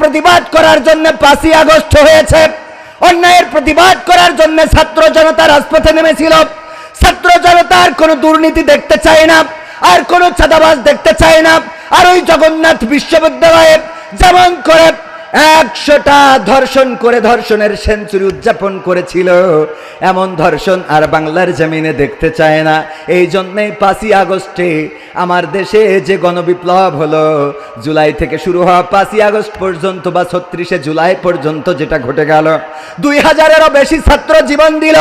প্রতিবাদ করার জন্য 5ই আগস্ট হয়েছে, অন্যায়ের প্রতিবাদ করার জন্য ছাত্র জনতা রাজপথে নেমেছিল। ছাত্র জনতার কোনো দুর্নীতি দেখতে চায় না, আর কোনো চাঁদাবাজ দেখতে চায় না। আর ওই জগন্নাথ বিশ্ববিদ্যালয়ে যেমন করে 100টা ধর্ষণ করে ধর্ষণের সেঞ্চুরি উদযাপন করেছিল, এমন ধর্ষণ আর বাংলার জমিনে দেখতে চায় না। এই জন্যই 5ই আগস্টে আমার দেশে যে গণবিপ্লব হলো, জুলাই থেকে শুরু হওয়া 5ই আগস্ট পর্যন্ত বা 36শে জুলাই পর্যন্ত যেটা ঘটে গেল, 2000-এরও বেশি ছাত্র জীবন দিল,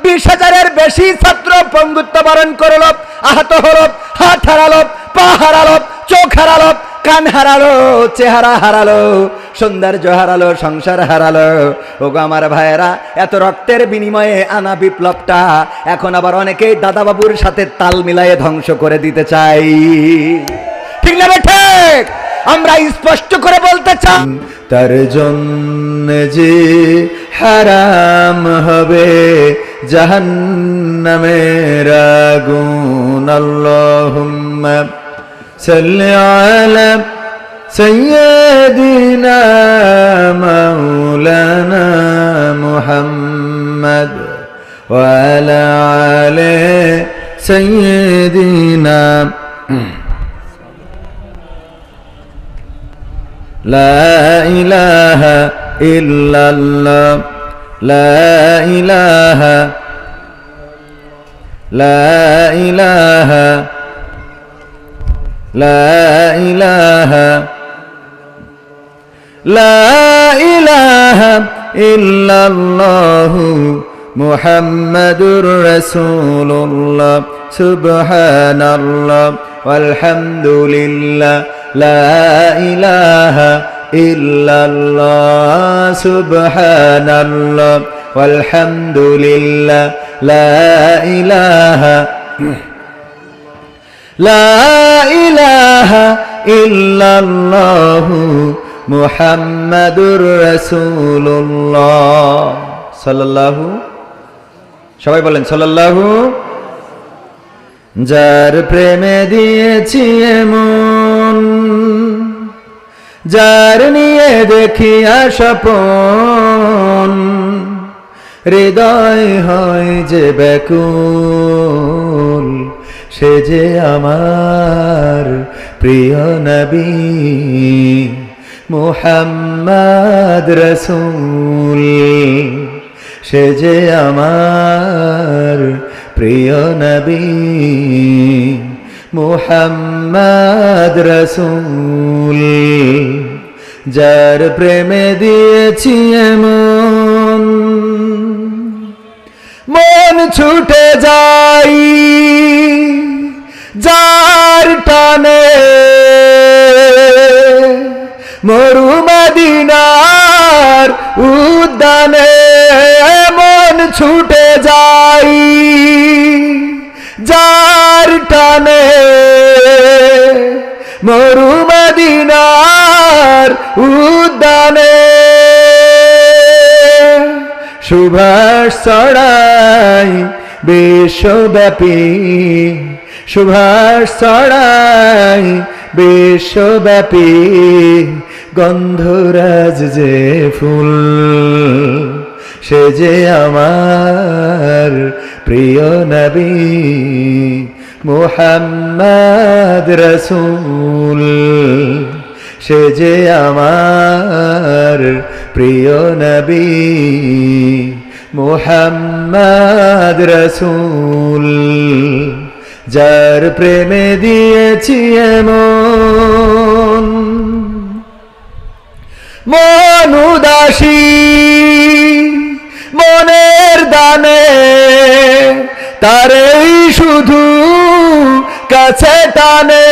20,000-এর বেশি ছাত্র পঙ্গুত্ব বরণ করলো, আহত হলো, হাত হারালো, পা হারালো, চোখ হারালো, কান হারালো, চেহারা হারালো, সৌন্দর্য হারালো, সংসার হারালো। ওগো আমার ভাইয়েরা, এত রক্তের বিনিময়ে আনা বিপ্লবটা এখন আবার অনেকেই দাদাবাবুর সাথে তাল মিলায়ে ধ্বংস করে দিতে চাই। ঠিক না ঠিক? আমরা স্পষ্ট করে বলতে চাই, তার জন্য যে হারাম হবে জাহান্নামের আগুন। আল্লাহুম্মা সাল্লি আলা সাইয়্যিদিনা মাওলানা মুহাম্মদ ওয়া আলা আলি সাইয়্যিদিনা। লা ইলাহা ইল্লাল্লাহ, লা ইলাহা, লা ইলাহা, লা ইলাহা, লা ইলাহা ইল্লাল্লাহু মুহাম্মাদুর রাসূলুল্লাহ। সুবহানাল্লাহ ওয়ালহামদুলিল্লাহ, লা ইলাহা ইল্লাল্লাহ। সুবহানাল্লাহ ওয়ালহামদুলিল্লাহ, লা ইলাহা, লা ইলাহা ইল্লাল্লাহু মুহাম্মাদুর রাসূলুল্লাহ সাল্লাল্লাহু। সবাই বলেন সাল্লাল্লাহু। যার প্রেমে দিয়েছি এমন, যার নিয়ে দেখি স্বপন, হৃদয় হয় যে ব্যাকুল, সে যে আমার প্রিয় নবী মুহাম্মদ রাসূল। সে যে আমার প্রিয় নবী মুহাম্মদ রাসূল। যার প্রেমে দিয়েছি এমন, মন ছুটে যাই যার টানে, মরু মদিনার উদ্যানে। মন ছুটে যাই যার টানে, মরু মদিনার উদ্যানে। সুভাষ ছড়াই বিশ্বব্যাপী, সুভাষ ছড়াই বিশ্বব্যাপী, গন্ধরাজ যে ফুল, সে যে আমার প্রিয় নবী মুহাম্মদ রাসূল। সে যে আমার প্রিয় নবী মুহাম্মদ রাসূল। যার প্রেমে দিয়েছি এমন, মন উদাসী মনের দানে, তারেই শুধু কাছে টানে।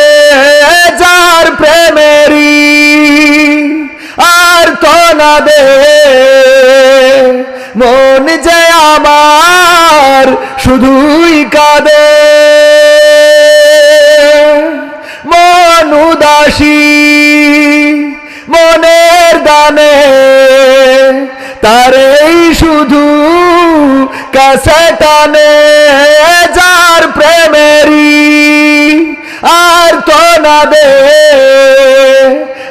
যার প্রেমেরই আর কনাদে, মন যে আমার শুধুই কাঁদে। মন উদাসী মনের দানে, তারেই শুধু কাছে টানে। যার প্রেমেরই আর তো না দে,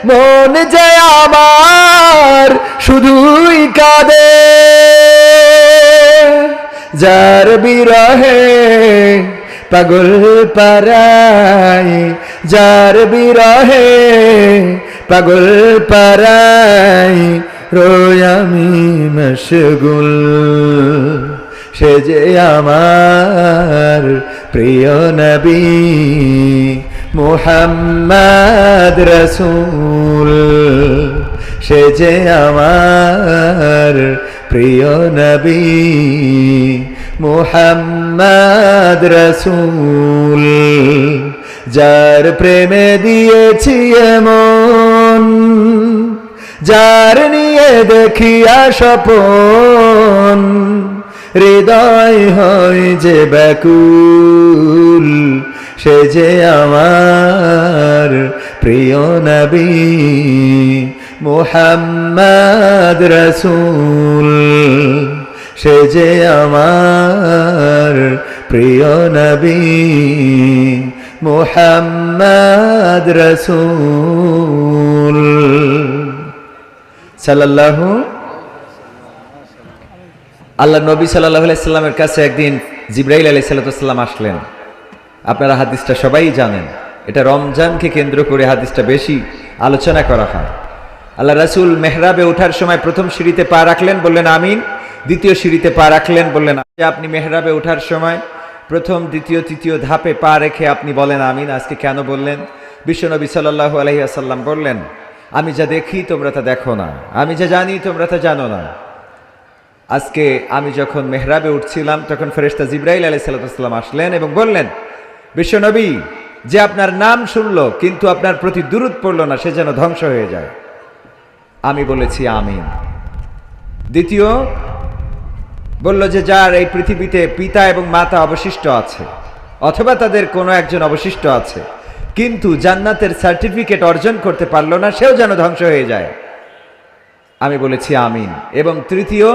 মন যে আমার শুধুই কাঁদে, যার বিরহে পাগল পারায়, যার বিরহে পাগল পারায় রোই আমি মশগুল। সে যে আমার প্রিয় নবী মুহাম্মদ রসূল, সে যে আমার প্রিয় নবী মুহাম্মদ রসূল। যার প্রেমে দিয়েছি মন, যার নিয়ে দেখিয়া স্বপন, হৃদয় হয় যে ব্যাকুল। সে যে আমার প্রিয় নবী মুহাম্মদ রসূল, সে যে আমার প্রিয় নবী মুহাম্মদ রসূল সাল্লাল্লাহু। আল্লাহ নবী সাল্লাল্লাহু আলাইহি সাল্লামের কাছে একদিন জিবরাইল আলাইহিস সালাম আসলেন। আপনারা হাদিসটা সবাই জানেন, এটা রমজানকে কেন্দ্র করে হাদিসটা বেশি আলোচনা করা হয়। আল্লাহ রাসূল মেহরাবে ওঠার সময় প্রথম সিঁড়িতে পা রাখলেন, বললেন আমিন। দ্বিতীয় সিঁড়িতে পা রাখলেন, বললেন আপনি মেহরাবে ওঠার সময় প্রথম দ্বিতীয় তৃতীয় ধাপে পা রেখে আপনি বলেন আমিন। আজকে কেন বললেন? বিশ্বনবী সাল্লাল্লাহু আলাইহি ওয়াসাল্লাম বললেন, আমি যা দেখি তোমরা তা দেখো না, আমি যা জানি তোমরা তা জানো না। আজকে আমি যখন মেহরাবে উঠছিলাম তখন ফেরেশতা জিবরাইল আলাইহিস সালাম আসলেন এবং বললেন, বিশ্বনবী যে আপনার নাম শুনলো কিন্তু আপনার প্রতি দুরূদ পড়লো না, সে যেন ধ্বংস হয়ে যায়। আমি বলেছি আমিন। দ্বিতীয় বলল যে যার এই পৃথিবীতে পিতা এবং মাতা অবশিষ্ট আছে অথবা তাদের কোনো একজন অবশিষ্ট আছে কিন্তু জান্নাতের সার্টিফিকেট অর্জন করতে পারলো না, সেও যেন ধ্বংস হয়ে যায়। আমি বলেছি আমিন। এবং তৃতীয়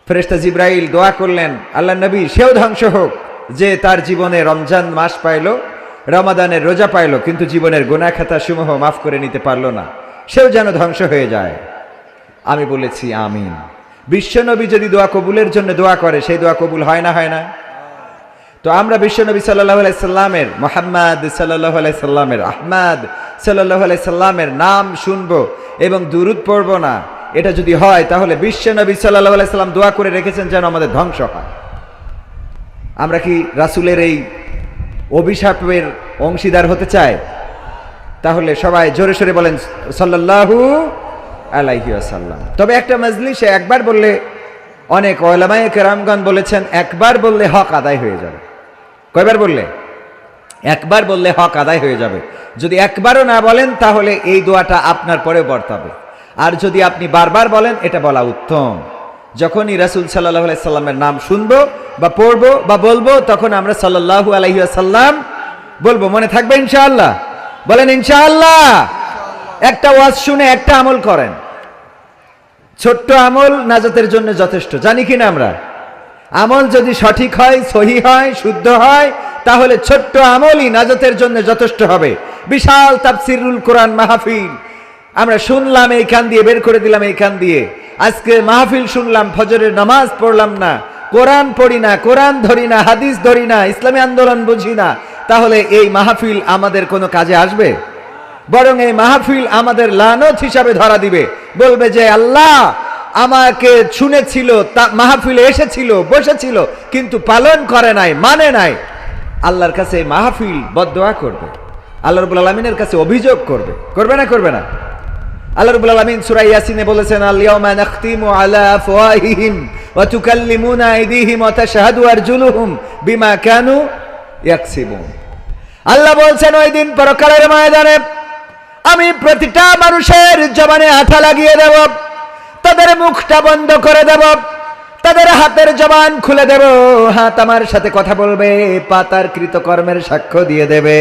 ফেরেশতা জিবরাইল দোয়া করলেন, আল্লাহ নবী সেও ধ্বংস হোক যে তার জীবনে রমজান মাস পাইল, রমাদানের রোজা পাইল কিন্তু জীবনের গুনাহ খাতা সমূহ মাফ করে নিতে পারলো না, সেও যেন ধ্বংস হয়ে যায়। আমি বলেছি আমিন। বিশ্বনবী যদি দোয়া কবুলের জন্য দোয়া করে সেই দোয়া কবুল হয় না, হয় না? তো আমরা বিশ্বনবী সাল্লাল্লাহু আলাইহি সাল্লামের, মুহাম্মদ সাল্লাল্লাহু আলাইহি সাল্লামের, আহমদ সাল্লাল্লাহু আলাইহি সাল্লামের নাম শুনবো এবং দুরূদ পড়বো না, এটা যদি হয় তাহলে বিশ্বনবী সাল্লাল্লাহু আলাইহি সাল্লাম দোয়া করে রেখেছেন যেন আমাদের ধ্বংস হয়। আমরা কি রাসূলের এই অভিশাপের অংশীদার হতে চাই? তাহলে সবাই জোরে সোরে বলেন সাল্লাল্লাহু আলাইহি ওয়াসাল্লাম। তবে একটা মজলিসে একবার বললে, অনেক উলামায়ে কেরামগণ বলেছেন একবার বললে হক আদায় হয়ে যাবে। কয়বার বললে? একবার বললে হক আদায় হয়ে যাবে। যদি একবারও না বলেন তাহলে এই দোয়াটা আপনার পরে বর্তাবে, আর যদি আপনি বারবার বলেন এটা বলা উত্তম। যখনই রাসূল সাল্লাল্লাহু আলাইহি সাল্লামের নাম শুনবো বা পড়বো বা বলবো তখন আমরা সাল্লাল্লাহু আলাইহি ওয়াসাল্লাম বলবো। মনে থাকবে ইনশাআল্লাহ? বলেন ইনশাআল্লাহ। একটা ওয়াজ শুনে একটা আমল করেন, ছোট্ট আমল নাজাতের জন্য যথেষ্ট, জানি কিনা আমরা? আমল যদি সঠিক হয়, সহি হয়, শুদ্ধ হয় তাহলে ছোট্ট আমলই নাজাতের জন্য যথেষ্ট হবে। বিশাল তাফসিরুল কোরআন মাহফিল আমরা শুনলাম, এই কান দিয়ে বের করে দিলাম এই কান দিয়ে। আজকে মাহফিল শুনলাম, ফজরের নামাজ পড়লাম না, কোরআন পড়ি না, কোরআন ধরি না, হাদিস ধরি না, ইসলামী আন্দোলন বুঝি না, তাহলে এই মাহফিল আমাদের কোনো কাজে আসবে? বরং এই মাহফিল আমাদের লানত হিসাবে ধরা দিবে, বলবে যে আল্লাহ আমাকে শুনেছিল, মাহফিলে এসেছিল, বসেছিল কিন্তু পালন করে নাই, মানে নাই। আল্লাহর কাছে মাহফিল বদদোয়া করবে, আল্লাহ রাব্বুল আলামিনের কাছে অভিযোগ করবে। করবে না? করবে না? আল্লাহ রাব্বুল আলামিন সূরা ইয়াসিনে বলেছেন, আল ইয়াউমা নাখতিমু আলা আফওয়াহিহিম ওয়া তুকাল্লিমুনা আইদিহিম ওয়া তাশহাদু আরজুলুহুম বিমা কানু ইয়াকসিবুন। আল্লাহ বলছেন ওই দিন পরকালের ময়দানে আমি প্রতিটা মানুষের জবানে আঠা লাগিয়ে দেব, তাদের মুখটা বন্ধ করে দেব, তাদের হাতের জবান খুলে দেব, হাত আমার সাথে কথা বলবে, পা তার কৃতকর্মের সাক্ষ্য দিয়ে দেবে।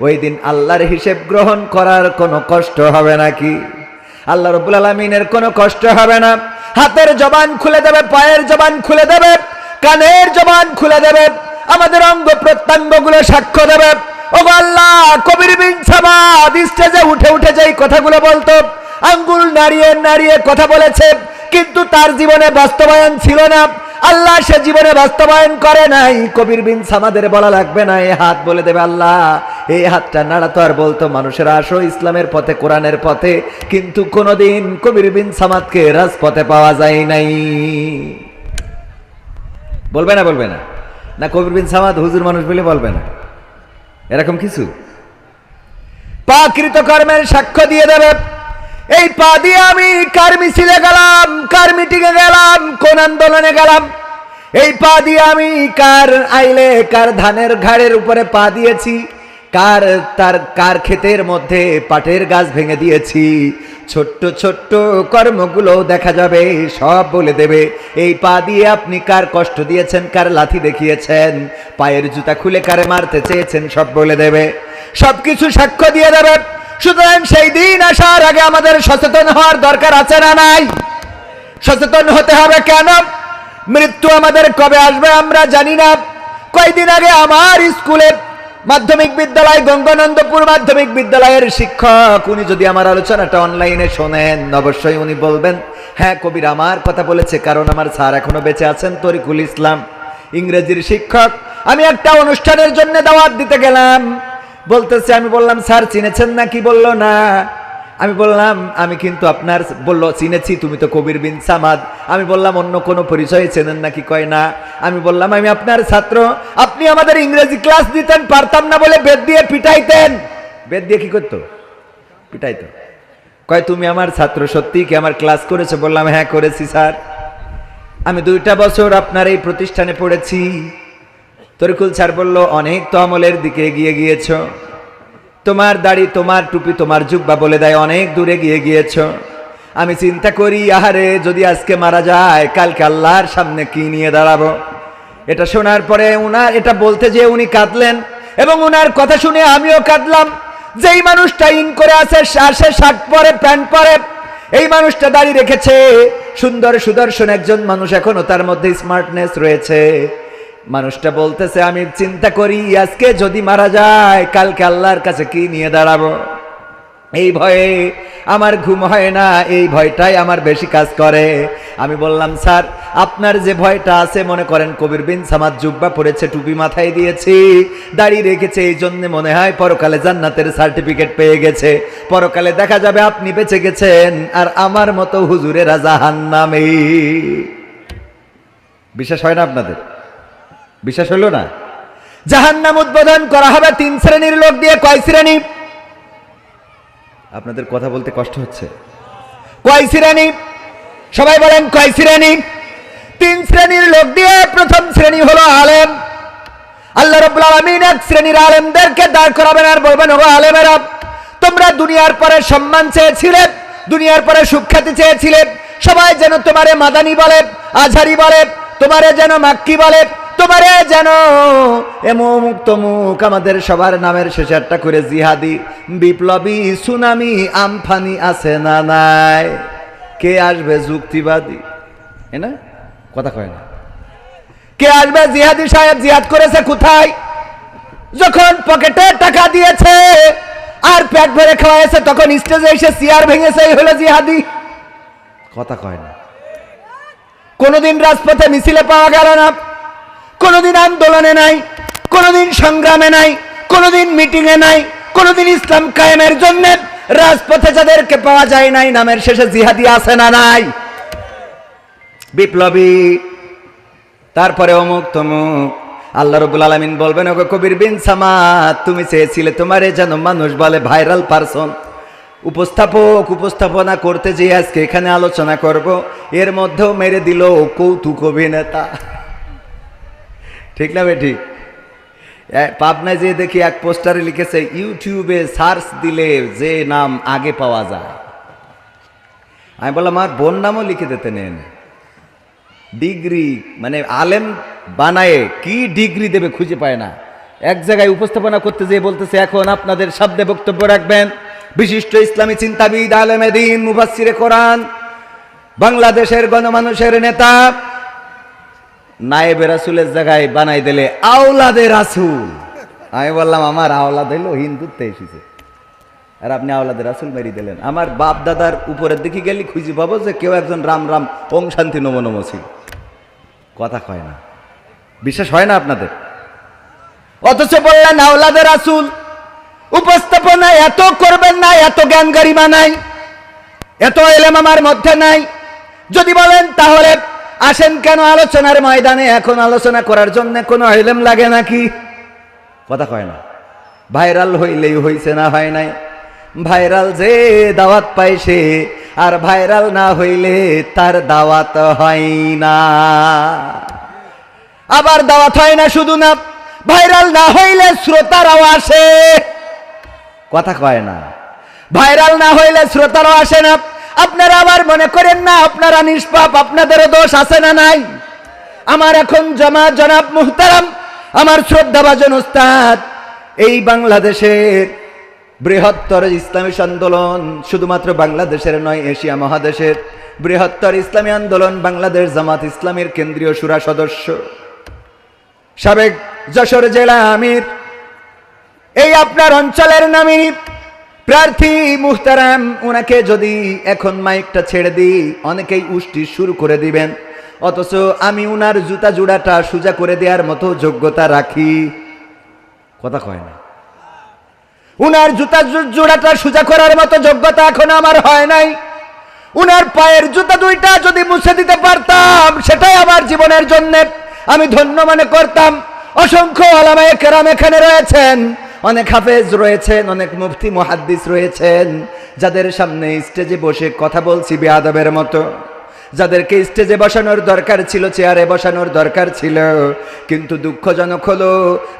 ওই দিন আল্লাহর হিসেব গ্রহণ করার কোনো কষ্ট হবে নাকি? আল্লাহ রাব্বুল আলামিনের কোনো কষ্ট হবে না। হাতের জবান খুলে দেবে, পায়ের জবান খুলে দেবে, কানের জবান খুলে দেবে, আমাদের অঙ্গ প্রত্যঙ্গগুলো সাক্ষ্য দেবে। ও আল্লাহ, কবির বিন সামাদ স্টেজে উঠে উঠে যেই কথাগুলো বলতো, আঙ্গুল নাড়িয়ে নাড়িয়ে কথা বলেছে, কিন্তু তার জীবনে বাস্তবায়ন ছিল না। আল্লাহ সে জীবনে বাস্তবায়ন করে নাই। কবির বিন সামাদের বলা লাগবে না, এই হাত বলে দেবে আল্লাহ এই হাতটা নাড়াতো আর বলতো মানুষেরা আসো ইসলামের পথে, কোরআনের পথে। কিন্তু কোনোদিন কবির বিন সামাদকে রাজপথে পাওয়া যায় নাই। বলবে না? বলবে না? না কবির বিন সামাদ হুজুর মানুষ বলে বলবে না? এরকম কিছু পাকৃত কর্মের সাক্ষ্য দিয়ে দেবে। এই পা দিয়ে আমি কার মিছিলে গেলাম, কার মিটিংয়ে গেলাম, কোন আন্দোলনে গেলাম, এই পা দিয়ে আমি কার আইলে, কার ধানের ঘাড়ের উপরে পা দিয়েছি, কার ক্ষেতের মধ্যে পাটের গাছ ভেঙে দিয়েছি, ছোট্ট ছোট্ট কর্মগুলো দেখা যাবে, সব বলে দেবে। এই পা দিয়ে আপনি কার কষ্ট দিয়েছেন, কার লাথি দেখিয়েছেন, পায়ের জুতা খুলে কারে মারতে চেয়েছেন, সব বলে দেবে, সবকিছু সাক্ষ্য দিয়ে দেবে। সুতরাং সেই দিন আসার আগে আমাদের সচেতন হওয়ার দরকার আছে না নাই? সচেতন হতে হবে। কেন? মৃত্যু আমাদের কবে আসবে আমরা জানি না। কয়েকদিন আগে আমার স্কুলে মাধ্যমিক বিদ্যালয়, গঙ্গানন্দপুর মাধ্যমিক বিদ্যালয়ের শিক্ষক, উনি যদি আমার আলোচনাটা অনলাইনে শোনেন অবশ্যই উনি বলবেন হ্যাঁ কবির আমার কথা বলেছে, কারণ আমার স্যার এখনো বেঁচে আছেন, তরিকুল ইসলাম, ইংরেজির শিক্ষক। আমি একটা অনুষ্ঠানের জন্য দাওয়াত দিতে গেলাম, বলতেছে, আমি বললাম স্যার চিনেছেন না কি? বললো না। আমি বললাম আমি কিন্তু আপনার, বললো চিনেছি, তুমি তো কবির বিন সামাদ। আমি বললাম অন্য কোনো পরিচয় চেনেন নাকি? কয় না। আমি বললাম আমি আপনার ছাত্র, আপনি আমাদের ইংরেজি ক্লাস দিতেন, পারতাম না বলে বেত দিয়ে পিটাইতেন। বেত দিয়ে কি করতো? পিটাইতো। কয় তুমি আমার ছাত্র, সত্যি কি আমার ক্লাস করেছো? বললাম হ্যাঁ করেছি স্যার, আমি 2টা বছর আপনার এই প্রতিষ্ঠানে পড়েছি। তরিকুল স্যার বলল অনেক তো আমলের দিকে এগিয়ে গিয়েছ, তোমার দাড়ি, তোমার টুপি, তোমার জুব্বা বলে দেয় অনেক দূরে গিয়েছ। আমি চিন্তা করি আহারে যদি আজকে মারা যায় কালকে আল্লাহর সামনে কি নিয়ে দাঁড়াবো। এটা শোনার পরে উনার এটা বলতে যে উনি কাঁদলেন, এবং উনার কথা শুনে আমিও কাঁদলাম। যেই মানুষটা ইন করে আসে শার্ট পরে, প্যান্ট পরে, এই মানুষটা দাড়ি রেখেছে, সুন্দর সুদর্শন একজন মানুষ, এখনো তার মধ্যে স্মার্টনেস রয়েছে। মানুষটা বলতেছে আমি চিন্তা করি আজকে যদি মারা যায় কালকে আল্লাহর কাছে কি নিয়ে দাঁড়াবো। এই ভয়ে আমার ঘুম হয় না, এই ভয়টাই আমার বেশি কাজ করে। আমি বললাম স্যার আপনার যে ভয়টা আছে, মনে করেন কবির বিন সামাদ জুব্বা পরেছে, টুপি মাথায় দিয়েছি, দাড়ি রেখেছে, এই জন্য মনে হয় পরকালে জান্নাতের সার্টিফিকেট পেয়ে গেছে, পরকালে দেখা যাবে আপনি বেঁচে গেছেন আর আমার মতো হুজুরেরা জাহান্নামে। বিশ্বাস হয় না আপনাদের? বিশ্বাস হলো না? জাহান্নাম উদ্বোধন করা হবে 3 শ্রেণীর লোক দিয়ে। কয় শ্রেণী? আপনাদের কথা বলতে কষ্ট হচ্ছে। কয় শ্রেণী? সবাই বলেন কয় শ্রেণী? 3 শ্রেণীর লোক দিয়ে। প্রথম শ্রেণী হলো আলেম। আল্লাহ রাব্বুল আলামিন 1 শ্রেণীর আলেমদেরকে দাঁড় করাবেন আর বলবেন ওগো আলেমেরা, তোমরা দুনিয়ার পরে সম্মান চেয়েছিলে, দুনিয়ার পরে সুখ্যাতি চেয়েছিলে, সবাই যেন তোমারে মাদানি বলে, আজহারি বলে, তোমারে যেন মাক্কি বলে, তোমারে যেন এমুক তমুক, আমাদের সবার নামের শেষে একটা করে জিহাদি, বিপ্লবী, সুনামি, আমফানি আছে না নাই? কে আসবে যুক্তিবাদী? না কথা কয় না। কে আসবে জিহাদি সাহেব? জিহাদ করেছে কোথায়? যখন পকেটে টাকা দিয়েছে আর পেট ভরে খাওয়াইছে, তখন স্টেজে এসে চেয়ার ভেঙেছে, এই হলো জিহাদি। কথা কয় না। কোনদিন রাজপথে মিছিলে পাওয়া গেল না, কোনদিন আন্দোলনে নাই, কোনদিন সংগ্রামে নাই, কোনদিন মিটিংয়ে নাই, কোনদিন ইসলাম কায়েমের জন্য রাজপথে যাদেরকে পাওয়া যায় নাই, নামের শেষে জিহাদি আছে না নাই? বিপ্লবী, তারপরে অমুক তমুক। আল্লাহ রাব্বুল আলামিন বলবেন ওগো কবির বিন সামাদ, তুমি চেয়েছিলে তোমারে যেন মানুষ বলে ভাইরাল পারসন, উপস্থাপক, উপস্থাপনা করতে যে আজকে এখানে আলোচনা করব, এর মধ্যেও মেরে দিল কৌতুক অভিনেতা। ঠিক না বেঠিক? পাবনায় যে দেখি এক পোস্টারে লিখেছে ইউটিউবে সার্চ দিলে যে নাম আগে পাওয়া যায়। আমি বললাম আমার বোন নামও লিখে দিতে নেন। ডিগ্রি মানে আলেম বানায়ে কি ডিগ্রি দেবে খুঁজে পায় না। এক জায়গায় উপস্থাপনা করতে যেয়ে বলতেছে এখন আপনাদের শব্দে বক্তব্য রাখবেন বিশিষ্ট ইসলামী চিন্তাবিদ, আলেমে দ্বীন, মুফাসসিরে কোরআন, বাংলাদেশের গণমানুষের নেতা, নায়েবে রাসূলের জায়গায় বানাই দিলে আওলাদে রাসূল। আমি বললাম আমার আওলাদ হইলো হিন্দুত্বে এসেছে। আর আপনি আওলাদের রাসূল মেরি দিলেন। আমার বাপ দাদার উপরের দিকে গেলে খুঁজে পাবো যে কেউ একজন রাম রাম ওং শান্তি নমো নমো ছিল। কথা কয় না, বিশ্বাস হয় না আপনাদের? অথচ বললেন আওলাদের রাসূল। উপস্থাপনা এত করবেন না, এত জ্ঞান গরিমা নাই, এত ইলম আমার মধ্যে নাই। যদি বলেন তাহলে আসেন কেন আলোচনার ময়দানে? এখন আলোচনা করার জন্য কোনো ইলম লাগে নাকি? কথা কয় না। ভাইরাল হইলেই হইছে, না হয় নাই। ভাইরাল যে দাওয়াত পাইছে, আর ভাইরাল না হইলে তার দাওয়াত হয় না। আবার দাওয়াত হয় না শুধু না, ভাইরাল না হইলে শ্রোতারাও আসে। কথা কয় না। ভাইরাল না হইলে শ্রোতারাও আসে না। আপনারা আবার মনে করেন না আপনারা নিষ্পাপ, আপনাদেরও দোষ আছে না নাই? আমার এখন জনাব মুহতারাম, আমার শ্রদ্ধাভাজন উস্তাদ, এই বাংলাদেশের বৃহত্তর ইসলামী আন্দোলন, শুধুমাত্র বাংলাদেশের নয়, এশিয়া মহাদেশের বৃহত্তর ইসলামী আন্দোলন বাংলাদেশ জামাত ইসলামীর কেন্দ্রীয় শুরা সদস্য, সাবেক যশোর জেলা আমির, এই আপনার অঞ্চলের নামী প্রার্থী মুহতারাম, ওনাকে যদি এখন মাইকটা ছেড়ে দিই অনেকেই উষ্টি শুরু করে দিবেন, অথচ আমি উনার জুতা জোড়াটা সোজা করে দেওয়ার মতো যোগ্যতা রাখি। কথা কয় না। উনার জুতা জোড়াটা সোজা করার মতো যোগ্যতা এখন আমার হয় নাই। উনার পায়ের জুতা দুইটা যদি মুছে দিতে পারতাম, সেটাই আমার জীবনের জন্য আমি ধন্য মনে করতাম। অসংখ্য ওলামায়ে কেরাম এখানে রয়েছেন, অনেক হাফেজ রয়েছেন, অনেক মুফতি মুহাদ্দিস রয়েছেন, যাদের সামনে স্টেজে বসে কথা বলছি বেয়াদবের মতো, যাদেরকে স্টেজে বসানোর দরকার ছিল, চেয়ারে বসানোর দরকার ছিল। কিন্তু দুঃখজনক হলো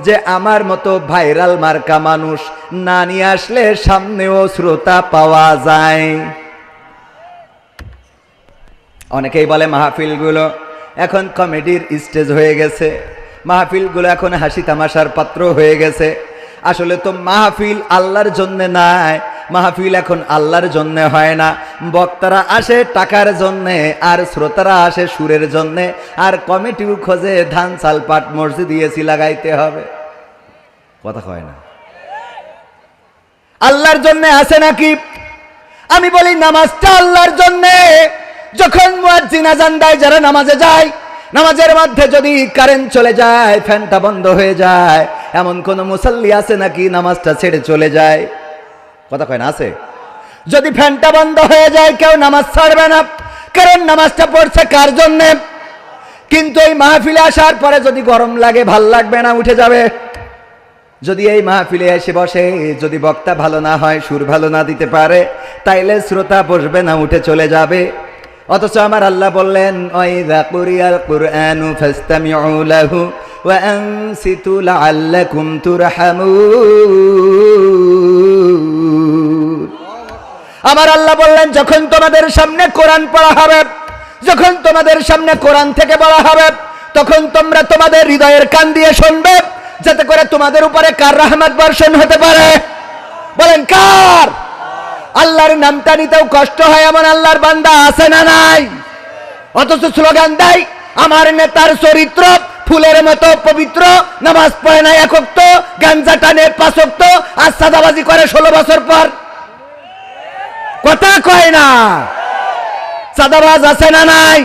যে আমার মতো ভাইরাল মার্কা মানুষ না নিয়ে আসলে সামনেও শ্রোতা পাওয়া যায়। অনেকেই বলে মাহফিলগুলো এখন কমেডির স্টেজ হয়ে গেছে, মাহফিলগুলো এখন হাসি তামাশার পাত্র হয়ে গেছে। আসলে তো মাহফিল আল্লাহর জন্য নাই, মাহফিল এখন আল্লাহর জন্য হয় না। বক্তারা আসে টাকার জন্যে, আর শ্রোতারা আসে সুরের জন্যে, আর কমিটিও খোঁজে ধান চাল পাট মসজিদ দিয়েছি লাগাইতে হবে। কথা কয় না। আল্লাহর জন্য আসে নাকি? আমি বলি নামাজটা আল্লাহর জন্যে। যখন মুয়াজ্জিন আযান দেয়, যারা নামাজে যায়, নামাজের মধ্যে যদি কারেন্ট চলে যায়, ফ্যানটা বন্ধ হয়ে যায়, এমন কোন মুসাল্লি আছে নাকি নামাজটা ছেড়ে চলে যায়? কথা কয় না, আছে? যদি ফ্যানটা বন্ধ হয়ে যায় কেউ নামাজ ছাড়বে না, কারণ নামাজটা পড়ছে কার জন্য? কিন্তু এই মাহফিলে আসার পরে যদি গরম লাগে, ভাল লাগবে না, উঠে যাবে। যদি এই মাহফিলে এসে বসে, যদি বক্তা ভালো না হয়, সুর ভালো না দিতে পারে, তাইলে শ্রোতা বসবে না, উঠে চলে যাবে। অথচ আমার আল্লাহ বললেন, ওয়াইযা কুরিয়াল কুরআনু ফাসতামিউ লাহু ওয়া আনসিতু লাআল্লাকুম তুরহামুন। আমার আল্লাহ বললেন, যখন তোমাদের সামনে কোরআন পড়া হবে, যখন তোমাদের সামনে কোরআন থেকে বলা হবে, তখন তোমরা তোমাদের হৃদয়ের কান দিয়ে শুনবে, যাতে করে তোমাদের উপরে কার রহমত বর্ষণ হতে পারে? বলেন কার? আল্লাহর নামটা নিতেও কষ্ট হয় এমন আল্লাহর বান্দা আছে না নাই? অথচ স্লোগান দেয় আমার নেতার চরিত্র ফুলের মতো পবিত্র, নামাজ পড়ে না এক ওয়াক্ত, গাঞ্জা টানে 5 ওয়াক্ত, আর সাদাবাজি করে 16 বছর পর। কথা কয় না। সাদাবাজ আছে না নাই?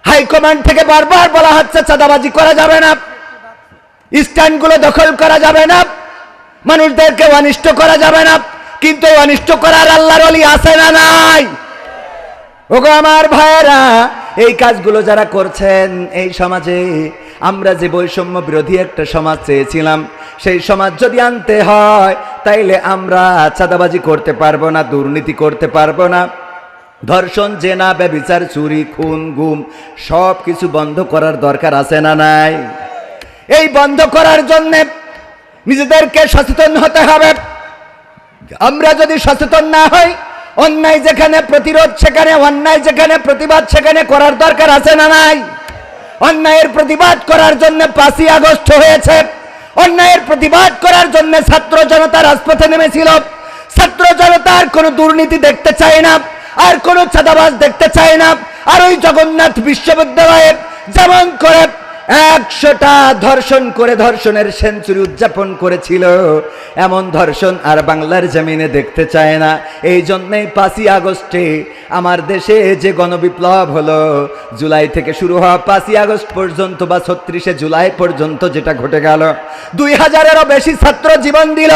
হাইকমান্ড থেকে বারবার বলা হচ্ছে চাঁদাবাজি করা যাবে না, স্ট্যান্ডগুলো দখল করা যাবে না, মানুষদেরকে অনিষ্ট করা যাবে না, কিন্তু অনিষ্ট করার আল্লাহর ওলি আছে না নাই? ওগো আমার ভাইয়েরা, এই কাজগুলো যারা করছেন, এই সমাজে আমরা যে বৈষম্য বিরোধী একটা সমাজ চেয়েছিলাম, সেই সমাজ যদি আনতে হয়, তাইলে আমরা চাঁদাবাজি করতে পারবো না, দুর্নীতি করতে পারবো না, ধর্ষণ, জেনা, ব্যভিচার, চুরি, খুন, গুম সব কিছু বন্ধ করার দরকার আছে না নাই? এই বন্ধ করার জন্য নিজেদেরকে সচেতন হতে হবে। আমরা যদি সচেতন না হই, অন্যায় যেখানে প্রতিরোধ সেখানে, অন্যায় যেখানে প্রতিবাদ সেখানে করার দরকার আছে না নাই? অন্যায়ের প্রতিবাদ করার জন্য 5ই আগস্ট হয়েছে, অন্যায়ের প্রতিবাদ করার জন্য ছাত্র জনতা রাজপথে নেমেছিল। ছাত্র জনতার কোনো দুর্নীতি দেখতে চায় না, আর কোনো চাঁদাবাজ দেখতে চায় না। আর ওই জগন্নাথ বিশ্ববিদ্যালয়ে যেমন করে 100টা ধর্ষণ করে ধর্ষণের সেঞ্চুরি উদযাপন করেছিল। এমন ধর্ষণ আর বাংলার জমিনে দেখতে চায় না। এই জন্যই 5ই আগস্টে আমার দেশে যে গণবিপ্লব হলো, জুলাই থেকে শুরু হওয়া 5ই আগস্ট পর্যন্ত বা 36শে জুলাই পর্যন্ত যেটা ঘটে গেল, 2000-এরও বেশি ছাত্র জীবন দিল,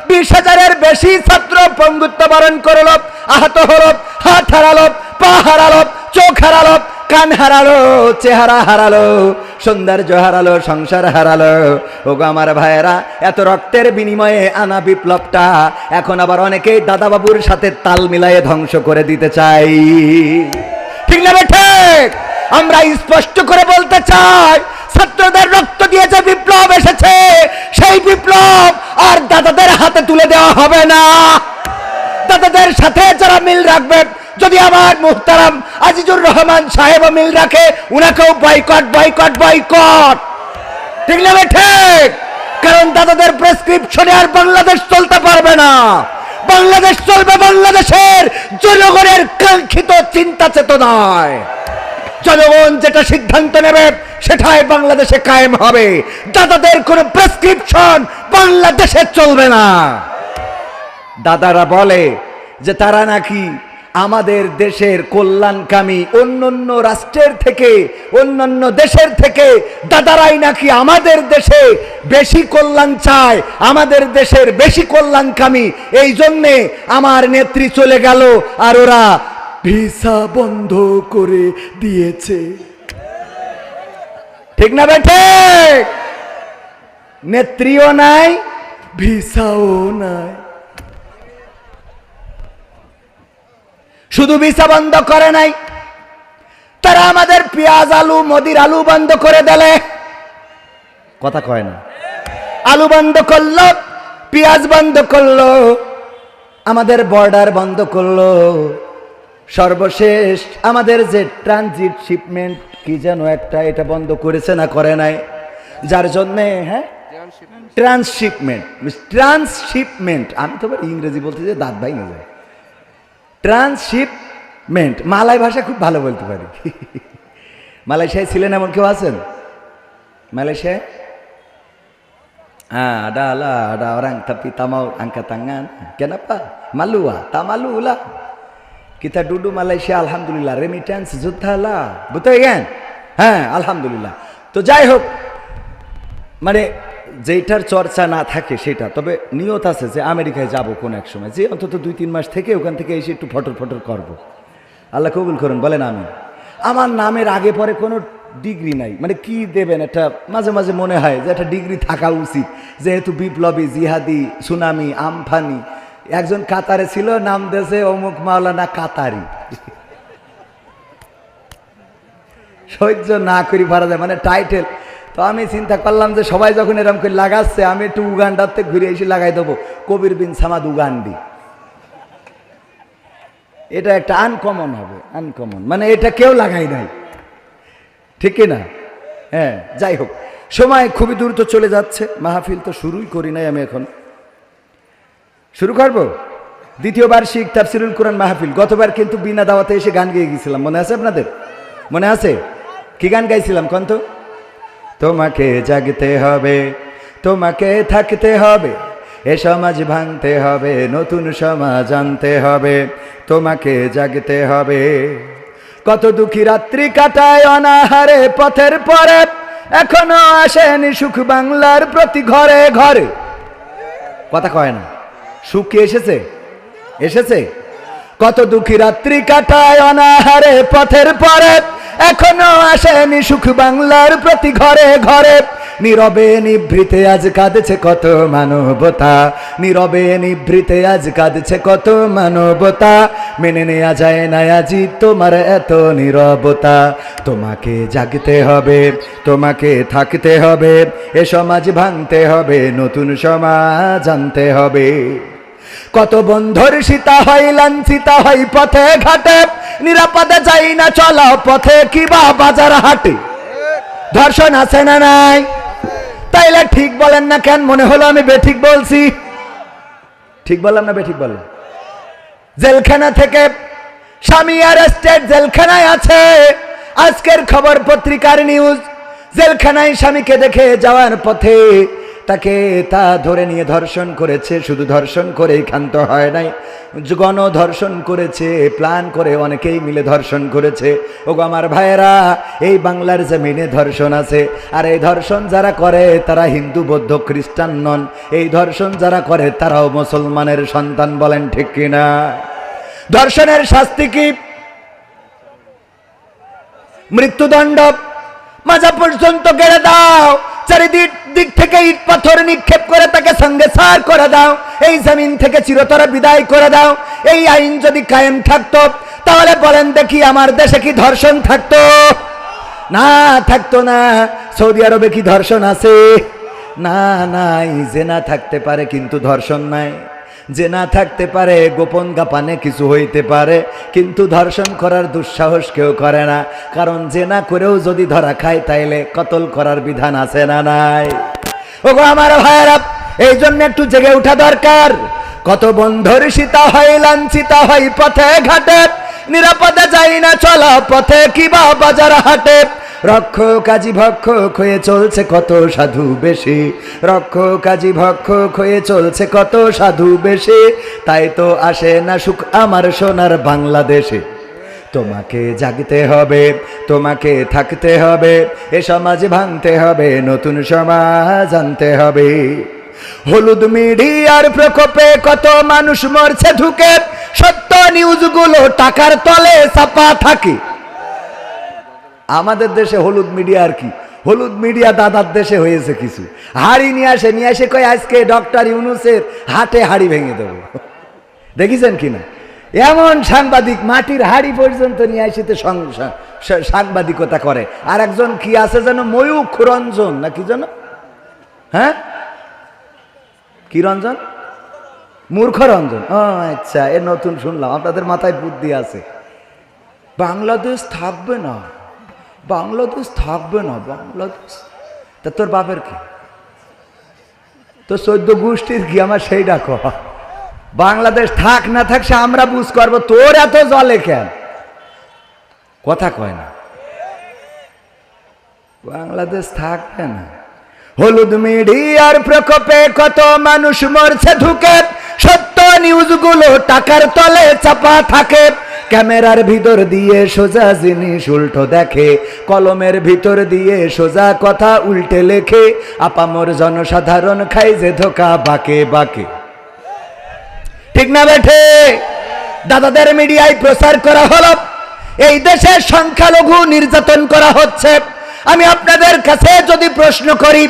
20,000-এর বেশি ছাত্র পঙ্গুত্ব বরণ করল, আহত হলো, হাত হারালো, পা হারালো, চোখ হারালো, কান হারালো, চেহারা হারালো, সৌন্দর্য হারালো, সংসার হারালো। ওগো আমার ভাইয়েরা, এত রক্তের বিনিময়ে আনা বিপ্লবটা এখন আবার অনেকেই দাদাবাবুর সাথে তাল মিলায়ে ধ্বংস করে দিতে চাই। ঠিক না ঠিক? আমরা স্পষ্ট করে বলতে চাই, ছাত্রদের রক্ত দিয়ে যে বিপ্লব এসেছে, সেই বিপ্লব আর দাদাদের হাতে তুলে দেওয়া হবে না। দাদাদের সাথে যারা মিল রাখবে, যদি আমার মুহতারাম আজিজুর রহমান সাহেব মিল রাখে, উনাকেও বয়কট বয়কট বয়কট। ঠিক না ঠিক? কারণ দাদাদের প্রেসক্রিপশনে আর বাংলাদেশ চলতে পারবে না। বাংলাদেশ চলবে বাংলাদেশের জনগণের কাঙ্ক্ষিত চিন্তা চেতনায়। জনগণ যেটা সিদ্ধান্ত নেবে সেটাই বাংলাদেশে কায়েম হবে। দাদাদের কোনো প্রেসক্রিপশন বাংলাদেশে চলবে না। দাদারা বলে যে তারা নাকি আমাদের দেশের কল্যাণকামী, অন্যান্য রাষ্ট্রের থেকে, অন্যান্য দেশের থেকে দাদারাই নাকি আমাদের দেশে বেশি কল্যাণ চায়, আমাদের দেশের বেশি কল্যাণকামী। এই জন্যে আমার নেত্রী চলে গেল আর ওরা ভিসা বন্ধ করে দিয়েছে। ঠিক না বেঠে? নেত্রীও নাই, ভিসাও নাই। শুধু ভিসা বন্ধ করে নাই, তারা আমাদের পেঁয়াজ আলু, মোদির আলু বন্ধ করে দিলে। কথা কয় না? আলু বন্ধ করলো, পেঁয়াজ বন্ধ করলো, আমাদের বর্ডার বন্ধ করলো। সর্বশেষ আমাদের যে ট্রানজিট শিপমেন্ট কি যেন একটা, এটা বন্ধ করেছে না করে নাই? যার জন্যে ট্রান্সশিপমেন্ট, আমি তো ইংরেজি বলতে যে দাঁত ভাই যায়। ট্রান্সশিপমেন্ট, মালয় ভাষা খুব ভালো বলতে পারি। মালয়েশিয়ায় ছিলেন এমন কেউ আছেন? মালয়েশিয়ায়? ada orang tapi tak mau angkat tangan. Kenapa? Malu ah, tak malu lah. Kita duduk Malaysia, alhamdulillah, remittance juta lah, betul kan? হ্যাঁ আলহামদুলিল্লাহ। তো যাই হোক, মানে যেটার চর্চা না থাকে সেটা, তবে নিয়ত আছে যে আমেরিকায় যাব কোন এক সময়, যে অন্তত 2-3 মাস থেকে ওখান থেকে এসে একটু ফটর ফটর করবো। আল্লাহ কবুল করুন, বলেন আমিন। আমার নামের আগে পরে কোনো ডিগ্রি নাই, মানে কি দেবেন, একটা মাঝে মাঝে মনে হয় যে একটা ডিগ্রি থাকা উচিত, যেহেতু বিপ্লবী, জিহাদি, সুনামি, আমফানি। একজন কাতারে ছিল, নাম দিয়েছে অমুক মাওলানা কাতারি। সহ্য না করি পারা যায়, মানে টাইটেল। তো আমি চিন্তা করলাম যে সবাই যখন এরকম করে লাগাচ্ছে, আমি একটু উগান্ডাতে ঘুরে এসে লাগাই দেবো কবির বিন সামাদ উগান্ডি। এটা একটা আনকমন হবে, আনকমন, মানে এটা কেউ লাগাই নাই, ঠিক না? হ্যাঁ, যাই হোক, সময় খুবই দ্রুত চলে যাচ্ছে। মাহফিল তো শুরুই করি নাই, আমি এখন শুরু করবো। দ্বিতীয় বার্ষিক তাফসিরুল কোরআন মাহফিল। গতবার কিন্তু বিনা দাওয়াতে এসে গান গেয়ে গেছিলাম, মনে আছে আপনাদের? মনে আছে? কি গান গাইছিলাম কোন তো? তোমাকে জাগতে হবে, তোমাকে থাকতে হবে, এ সমাজ ভাঙতে হবে, নতুন সমাজ আনতে হবে, তোমাকে জাগতে হবে। কত দুঃখী রাত্রি কাটায় অনাহারে পথের পরে, এখনো আসেনি সুখ বাংলার প্রতি ঘরে ঘরে। কথা কয় না? সুখ কি এসেছে? এসেছে। কত দুঃখী রাত্রি কাটায় অনাহারে পথের পরে, এখনো আসেনি সুখ বাংলার প্রতি ঘরে ঘরে। নীরবে নিভৃতে আজ কাঁদছে কত মানবতা, নীরবে নিভৃতে আজ কাঁদছে কত মানবতা। মেনে নেওয়া যায় না আজি তোমার এত নীরবতা। তোমাকে জাগতে হবে, তোমাকে থাকতে হবে, এ সমাজ ভাঙতে হবে, নতুন সমাজ আনতে হবে। কত বন্ধুর সীতা হয়, লাঞ্ছিতা হয় পথে ঘাটে, নিরাপদে যাই না চলা পথে কিবা বাজার হাটে। ধর্ষণ আছে না নাই? তাইলে ঠিক বলেন না কেন? মনে হলো আমি বেঠিক বলছি। ঠিক বললাম না বেঠিক বললাম? জেলখানা থেকে স্বামী অ্যারেস্টেড, জেলখানায় আছে। আজকের খবর পত্রিকার নিউজ, জেলখানায় স্বামীকে দেখে যাওয়ার পথে তাকে তা ধরে নিয়ে ধর্ষণ করেছে। শুধু ধর্ষণ করেই ক্ষান্ত হয় নাই, গণধর্ষণ করেছে, প্ল্যান করে অনেকেই মিলে ধর্ষণ করেছে। ওগো আমার ভাইয়েরা, এই বাংলার জমিনে ধর্ষণ আছে, আর এই ধর্ষণ যারা করে তারা হিন্দু বৌদ্ধ খ্রিস্টান নন। এই ধর্ষণ যারা করে তারাও মুসলমানের সন্তান। বলেন ঠিক কিনা? ধর্ষণের শাস্তি কি? মৃত্যুদণ্ড। মাজা পর্যন্ত গেড়ে দাও, চারিদিক থেকে ইট পাথর নিক্ষেপ করে তাকে সঙ্গে সার করে দাও, এই জমিন থেকে চিরতরে বিদায় করে দাও। এই আইন যদি কায়েম থাকতো তাহলে বলেন দেখি আমার দেশে কি ধর্ষণ থাকতো? না, থাকতো না। সৌদি আরবে কি ধর্ষণ আছে? না, নাই। জেনা থাকতে পারে কিন্তু ধর্ষণ নাই। জেনা থাকতে পারে, গোপন গাপানে কিছু হইতে পারে, কিন্তু ধর্ষণ করার দুঃসাহস কেউ করে না। কারণ জেনা করেও যদি ধরা খায় তাইলে কতল করার বিধান আছে না নাই? ওগো আমার ভাইয়েরা, এই জন্য একটু জেগে ওঠা দরকার। কত বন্ধুর সীতা হয়, লাঞ্ছিতা হয় পথে ঘাটে, নিরাপদে যাই না চলা পথে কিবা বাজার হাটে। রক্ষক কাজী ভক্ষক হয়ে চলছে কত সাধু বেশি, রক্ষক কাজী ভক্ষক হয়ে চলছে কত সাধু বেশি। তাই তো আসে না সুখ আমার সোনার বাংলাদেশে। তোমাকে জাগতে হবে, তোমাকে থাকতে হবে, এ সমাজ ভাঙতে হবে, নতুন সমাজ আনতে হবে। হলুদ মিডিয়ার প্রকোপে কত মানুষ মরছে ঢুকে, সত্য নিউজগুলো টাকার তলে চাপা থাকে। আমাদের দেশে হলুদ মিডিয়া আর কি, হলুদ মিডিয়া দাদার দেশে হয়েছে কিছু। হাড়ি নিয়ে আসে কয় আজকে ডক্টর ইউনূসের হাটে হাড়ি ভেঙে দেবো। দেখেছেন কিনা? এমন সাংবাদিক মাটির হাড়ি পর্যন্ত নিয়ে আসিতে সাংবাদিকতা করে। আর একজন কি আছে যেন, ময়ূখ রঞ্জন না কি যেন, হ্যাঁ কি রঞ্জন, মূর্খ রঞ্জন। ও আচ্ছা, এ নতুন শুনলাম। আপনাদের মাথায় বুদ্ধি আছে। বাংলাদেশ থাকবে না, বাংলাদেশ থাকবে না, বাংলাদেশ। তা তোর বাপের কি, তোর 14 গোষ্ঠীর কি? আমার সেই ডাকো। বাংলাদেশ থাক না থাক সে আমরা বুঝ করবো, তোর এত জলে কেন? কথা কয় না। বাংলাদেশ থাকবে না। হলুদ মিডিয়ার প্রকোপে কত মানুষ মরছে ঢুকে, সত্য নিউজগুলো টাকার তলে চাপা থাকে। ক্যামেরার ভিতর দিয়ে সোজা জিনিস উল্টো দেখে, কলমের ভিতর দিয়ে সোজা কথা উল্টে লেখে। আপামর জনসাধারণ খাই যে ধোকা বাকে বাকে। ঠিক না বেঠে? দাদাদের মিডিয়ায় প্রচার করা হলো এই দেশের সংখ্যালঘু নির্যাতন করা হচ্ছে। আমি আপনাদের কাছে যদি প্রশ্ন করি,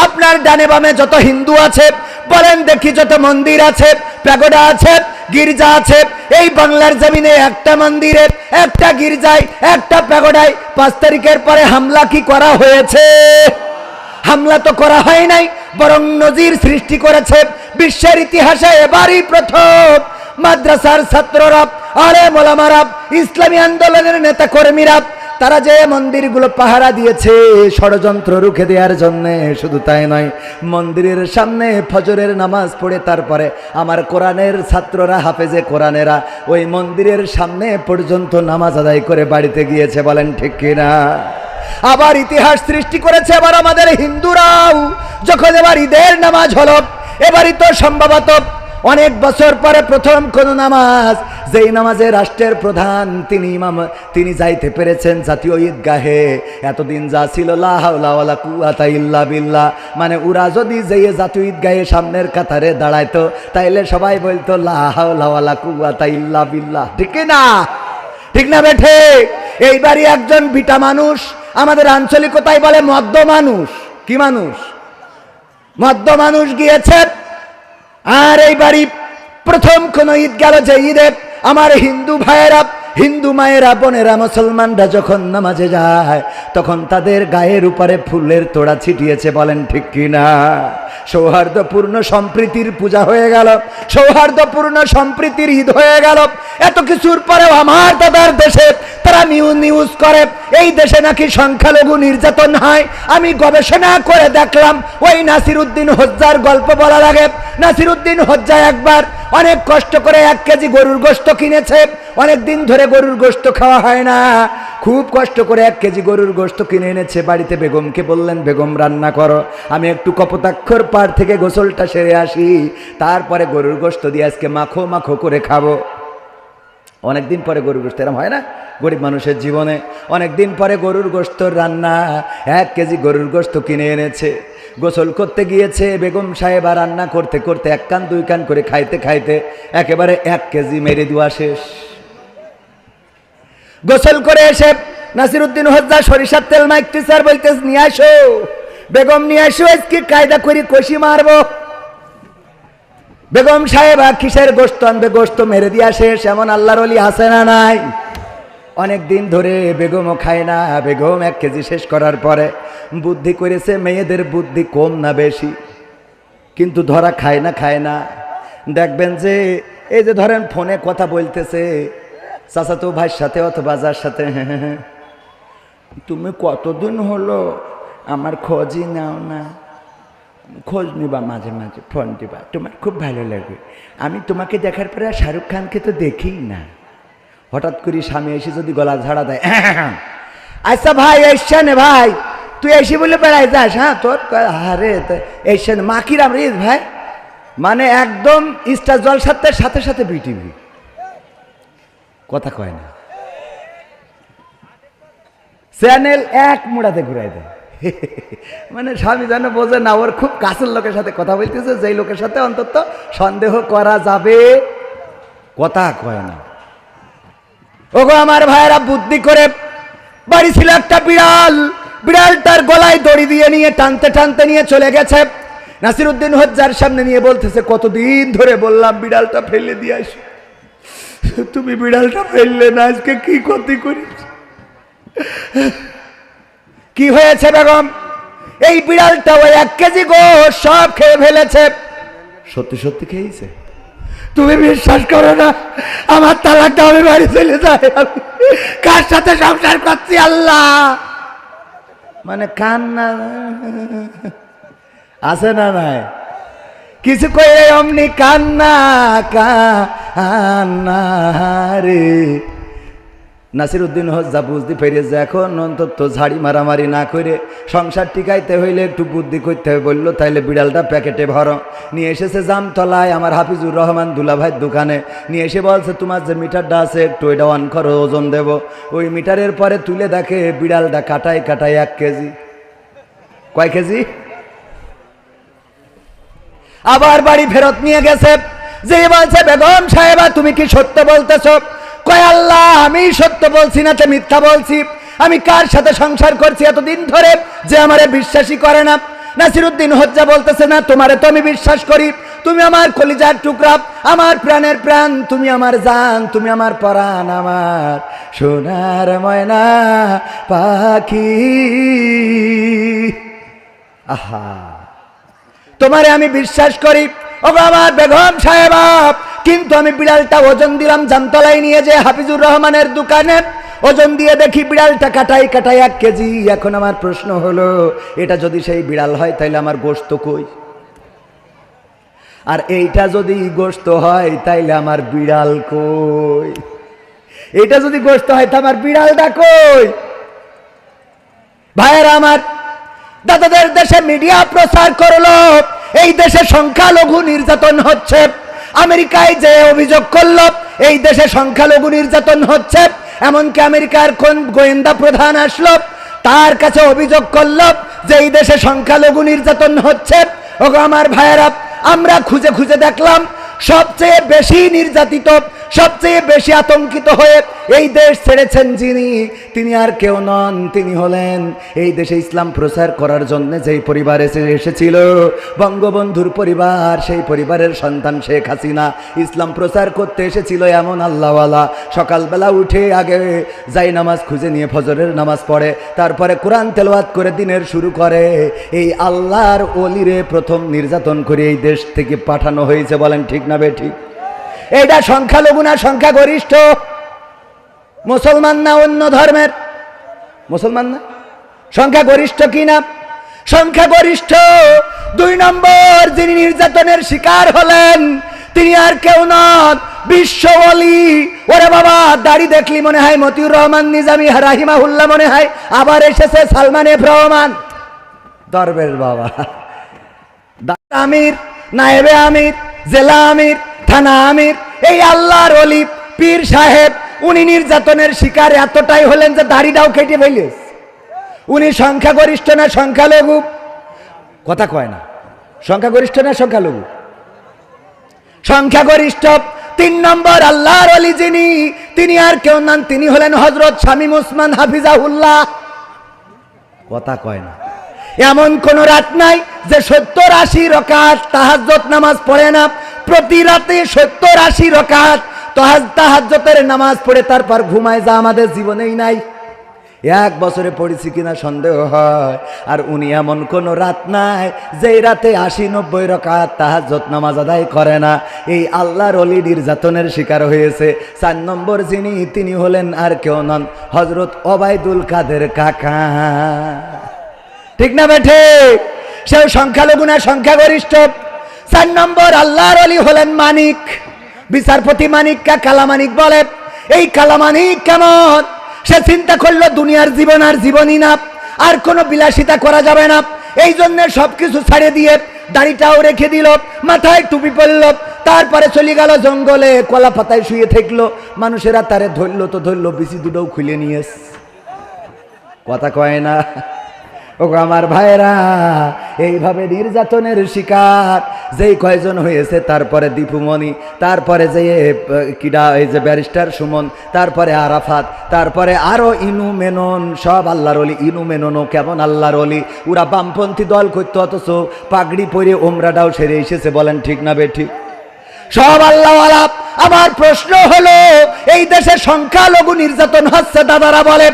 আপনার ডানে বামে যত হিন্দু আছে বলেন দেখি, যত মন্দির আছে, প্যাগোডা আছে, গির্জা আছে, এই বাংলার জমিনে একটা মন্দিরে, একটা গির্জায়, একটা প্যাগোডায় 5 তারিখের পরে হামলা কি করা হয়েছে? হামলা তো করা হয় নাই, বরং নজির সৃষ্টি করেছে। বিশ্বের ইতিহাসে এবারই প্রথম মাদ্রাসার ছাত্ররা, আলেম ওলামারা, ইসলামী আন্দোলনের নেতা কর্মীরা তারা যে মন্দিরগুলো পাহারা দিয়েছে ষড়যন্ত্র রুখে দেওয়ার জন্য। শুধু তাই নয়, মন্দিরের সামনে ফজরের নামাজ পড়ে তারপরে আমার কোরআনের ছাত্ররা, হাফেজে কোরআনেরা ওই মন্দিরের সামনে পর্যন্ত নামাজ আদায় করে বাড়িতে গিয়েছে। বলেন ঠিক কিনা? আবার ইতিহাস সৃষ্টি করেছে এবার আমাদের হিন্দুরাও। যখন এবার ঈদের নামাজ হলো, এবারই তো সম্ভবত অনেক বছর পরে প্রথম কোন নামাজ, যেই নামাজে রাষ্ট্রের প্রধান তিনি ইমাম, তিনি যাইতে পেরেছেন জাতীয় ঈদগাহে। এতদিন যা ছিল লা হাওলা ওয়ালা কুওয়াতা ইল্লা বিল্লাহ, মানে ওরা যদি যেয়ে জাতীয় ঈদগাহে সামনের কাতারে দাঁড়াইতো তাইলে সবাই বলতো লা হাওলা ওয়ালা কুওয়াতা ইল্লা বিল্লাহ। ঠিক না? ঠিক না বেঠে? এইবারই একজন বিটা মানুষ, আমাদের আঞ্চলিকতায় বলে মদ্য মানুষ। কি মানুষ? মদ্য মানুষ গিয়েছে। আর এইবারই প্রথম কোন ঈদ গেল যে ঈদে আমার হিন্দু ভাইয়েরা, হিন্দু মায়েরা, বোনেরা, মুসলমানরা যখন নামাজে যায় তখন তাদের গায়ের উপরে ফুলের তোড়া ছিটিয়েছে। বলেন ঠিক কিনা? সৌহার্দ্যপূর্ণ সম্প্রীতির পূজা হয়ে গেল, সৌহার্দ্যপূর্ণ সম্প্রীতির ঈদ হয়ে গেল। এত কিছুর পরেও আমার দাদার দেশে তারা নিউজ করে এই দেশে নাকি সংখ্যালঘু নির্যাতন হয়। আমি গবেষণা করে দেখলাম, ওই নাসিরউদ্দিন হোজ্জার গল্প বলা লাগে। নাসিরউদ্দিন হোজ্জা একবার অনেক কষ্ট করে 1 কেজি গরুর গোশত কিনেছে। অনেক দিন ধরে গরুর গোশত খাওয়া হয় না, খুব কষ্ট করে 1 কেজি গরুর গোশত কিনে এনেছে বাড়িতে। বেগমকে বললেন, বেগম রান্না করো, আমি একটু কপোতাক্ষর পাড় থেকে গোসলটা সেরে আসি, তারপরে গরুর গোশত দিয়ে আজকে মাখো মাখো করে খাবো। অনেকদিন পরে গরুর গোশত, এরকম হয় না গরিব মানুষের জীবনে? অনেকদিন পরে গরুর গোশত রান্না, 1 কেজি গরুর গোশত কিনে এনেছে। গোসল করতে গিয়েছে বেগম সাহেবা, রান্না করতে করতে 1 কান 2 কান করে খাইতে খাইতে একেবারে 1 কেজি মেরে দেওয়া শেষ। গোসল করে এসে নাসিরউদ্দিন হোজ্জা সরিষার তেল মাইকতেছে আর বলতেছে, নিয়ে আসো বেগম, নিয়ে আসো, আজকে কায়দা করি কষি মারবো। বেগম সাহেবা কিসের গোশত আনবে? গোশত মেরে দিয়া শেষ। এমন আল্লাহর ওলি আছে না নাই? অনেক দিন ধরে বেগমও খায় না। বেগম 1 কেজি শেষ করার পরে বুদ্ধি করেছে, মেয়েদের বুদ্ধি কম না বেশি, কিন্তু ধরা খায় না। দেখবেন যে এই যে ধরেন ফোনে কথা বলতেছে চাচাতো ভাইয়ের সাথে অথবা যার সাথে, তুমি কতদিন হলো আমার খোঁজই নাও না, খোঁজ নিবা মাঝে মাঝে, ফোন দিবা, তোমার খুব ভালো লাগে, আমি তোমাকে দেখার পরে শাহরুখ খানকে তো দেখি না। হঠাৎ করে স্বামী এসে যদি গলা ঝাড়া দেয়, আচ্ছা ভাই এসছে ভাই, তুই এসে বলে বেড়াই যাস, হ্যাঁ তোর আরে এসছে মাকিরাম রিস ভাই, মানে একদম স্টার জলসার সাথে সাথে বিটিভি, কথা কয় না, চ্যানেল 1 মুড়াতে ঘুরাই দেয়। মানে স্বামী যেন বোঝে না ওর খুব কাছের লোকের সাথে কথা বলতেছে, যেই লোকের সাথে অন্তত সন্দেহ করা যাবে, কথা কয় না। ওগো আমার ভাইয়েরা, বুদ্ধি করে বাড়ি ছিল একটা বিড়াল, বিড়ালটার গলায় দড়ি দিয়ে নিয়ে টানতে টানতে নিয়ে চলে গেছে। নাসিরউদ্দিন হোজ্জার সামনে নিয়ে বলতেছে, কতদিন ধরে বললাম বিড়ালটা ফেলে দিয়ে আসো, তুমি বিড়ালটা ফেললে না, আজকে কি ক্ষতি করিস? কি হয়েছে বেগম? এই বিড়ালটা ওই 1 কেজি গোশত সব খেয়ে ফেলেছে। সত্যি সত্যি খেয়েছে? তুমি বিশ্বাস করো না, আমার তালাকটা আমি বাড়ি চলে যাই, আমি কার সাথে সংসার করছি আল্লাহ। মানে কান্না আছে না নাই? কিছু কইলে অমনি কান্না কান্না রে। নাসিরউদ্দিন হোজ্জা বুঝতে পেরেছে এখন অন্তত ঝাড়ি মারামারি না করে সংসার টিকাইতে হইলে একটু বুদ্ধি করতে হবে। বললো তাইলে বিড়ালটা প্যাকেটে ভরো। নিয়ে এসেছে জামতলায় আমার হাফিজুর রহমান দুলাভাইয়ের দোকানে, নিয়ে এসে বলছে তোমার যে মিটারটা আছে একটু এটা অন করো, ওজন দেব। ওই মিটারের পরে তুলে দেখে বিড়ালটা কাটায় 1 কেজি। কয় কেজি? আবার বাড়ি ফেরত নিয়ে গেছে, যে বলছে বেগম সাহেবা তুমি কি সত্য বলতেছ? কয় আল্লাহ, আমি সত্য বলছি না তো মিথ্যা বলছি? আমি কার সাথে সংসার করছি এতদিন ধরে যে আমারে বিশ্বাসই করে না? নাসিরউদ্দিন হোজ্জা বলতেছে, না তোমারে তো আমি বিশ্বাস করি, তুমি আমার কলিজার টুকরা, আমার প্রাণের প্রাণ, তুমি আমার জান, তুমি আমার পরাণ, আমার সোনার ময়না পাখি। আহা, তোমারে আমি বিশ্বাস করি ও আমার বেগম সাহেবা, কিন্তু আমি বিড়ালটা ওজন দিলাম জামতলায় নিয়ে যে হাফিজুর রহমানের দোকানে, ওজন দিয়ে দেখি বিড়ালটা কাটাই 1 কেজি। এখন আমার প্রশ্ন হলো, এটা যদি সেই বিড়াল হয় তাইলে আমার গোশত কই? আর এইটা যদি গোশত হয় তাইলে আমার বিড়াল কই? এটা যদি গোশত হয় তা আমার বিড়ালটা কই? ভাইয়েরা আমার, দাদাদের দেশে মিডিয়া প্রচার করলো এই দেশে সংখ্যালঘু নির্যাতন হচ্ছে। আমেরিকায় যে অভিযোগ করলো এই দেশে সংখ্যালঘু নির্যাতন হচ্ছে, এমনকি আমেরিকার কোন গোয়েন্দা প্রধান আসলো তার কাছে অভিযোগ করলো যে এই দেশে সংখ্যালঘু নির্যাতন হচ্ছে। ওগো আমার ভাইয়েরা, আমরা খুঁজে খুঁজে দেখলাম সবচেয়ে বেশি নির্যাতিত, সবচেয়ে বেশি আতঙ্কিত হয়ে এই দেশ ছেড়েছেন যিনি, তিনি আর কেউ নন, তিনি হলেন এই দেশে ইসলাম প্রচার করার জন্য যেই পরিবার এসেছিল, বঙ্গবন্ধুর পরিবার। সেই পরিবারের সন্তান শেখ হাসিনা ইসলাম প্রচার করতে এসেছিল। এমন আল্লাহওয়ালা সকালবেলা উঠে আগে যাই নামাজ খুঁজে নিয়ে ফজরের নামাজ পড়ে, তারপরে কোরআন তেলাওয়াত করে দিনের শুরু করে। এই আল্লাহর ওলিরে প্রথম নির্যাতন করে এই দেশ থেকে পাঠানো হয়েছে। বলেন ঠিক না বেঠিক? এইটা সংখ্যালঘু না সংখ্যাগরিষ্ঠ? মুসলমান না অন্য ধর্মের? মুসলমান না? সংখ্যাগরিষ্ঠ কি না? সংখ্যাগরিষ্ঠ। 2 নম্বর যিনি নির্যাতনের শিকার হলেন তিনি আর কেউ নন, বিশ্ব ওলি। ওরে বাবা, দাড়ি দেখলি মনে হয় মতিউর রহমান নিজামী রাহিমাহুল্লাহ, মনে হয় আবার এসেছে সালমান এফ রহমান। দরবেশ বাবা, আমির, নায়েবে আমির, জেলা আমির, থানা আমির, এই আল্লাহর ওলি পীর সাহেব, উনি নির্যাতনের শিকার এতটাই হলেন যে দাড়িটাও কেটে ফেলিস। উনি সংখ্যাগরিষ্ঠ না সংখ্যালঘু? কথা কয় না। সংখ্যাগরিষ্ঠ না সংখ্যালঘু? সংখ্যাগরিষ্ঠ। 3 নম্বর আল্লাহর ওলি যিনি, তিনি আর কেউ নন, তিনি হলেন হযরত শামীম ওসমান হাফিজাহুল্লাহ। কথা কয় না। এমন কোন রাত নাই যে 70-80 রাকাত তাহাজ্জুদ নামাজ পড়ে না। প্রতি রাতে 70-80 রাকাত তাহাজ্জুদের নামাজ পড়ে তারপর ঘুমায়, যা আমাদের জীবনেই নাই। 1 বছরে পড়েছি কিনা সন্দেহ হয়। আর উনি এমন কোন রাত নাই যেই রাতে 80-90 রাকাত তাহাজ্জুদ নামাজ আদায় করে না। এই আল্লাহর ওলি নির্যাতনের শিকার হয়েছে। 4 নম্বর যিনি, তিনি হলেন আর কেউ নন, হযরত ওবায়দুল কাদের কাকা। ঠিক না বেঠে? সেও সংখ্যালঘু না সংখ্যাগরিষ্ঠ? 4 নম্বর আল্লাহর ওলি হলেন মানিক, বিচারপতি মানিককে কালামানিক বলে। এই কালামানিক কেমন? সে চিন্তা করলো দুনিয়ার জীবন আর জীবনই না, আর কোনো বিলাসিতা করা যাবে না। এই জন্য সবকিছু ছাড়ে দিয়ে দাড়িটাও রেখে দিল, মাথায় টুপি পরল, তারপরে চলে গেল জঙ্গলে, কলা পাতায় শুয়ে থাকলো। মানুষেরা তারে ধরলো তো ধরলো, বিচি দুটোও খুলে নিয়ে। কথা কয় না? ও আমার ভাইরা, এইভাবে নির্যাতনের শিকার যেই কয়জন হয়েছে, তারপরে দীপুমণি, তারপরে যে কিডা, এই যে ব্যারিস্টার সুমন, তারপরে আরাফাত, তারপরে আরো ইনু মেনন, সব আল্লাহর ওলি। ইনু মেননও কেমন আল্লাহর ওলি? ওরা বামপন্থী দল করতো, অথচ পাগড়ি পরে ওমরাটাও সেরে এসেছে। বলেন ঠিক না বেঠিক? সব আল্লাহওয়ালা। আমার প্রশ্ন হলো, এই দেশে সংখ্যালঘু নির্যাতন হচ্ছে, দাদারা বলে।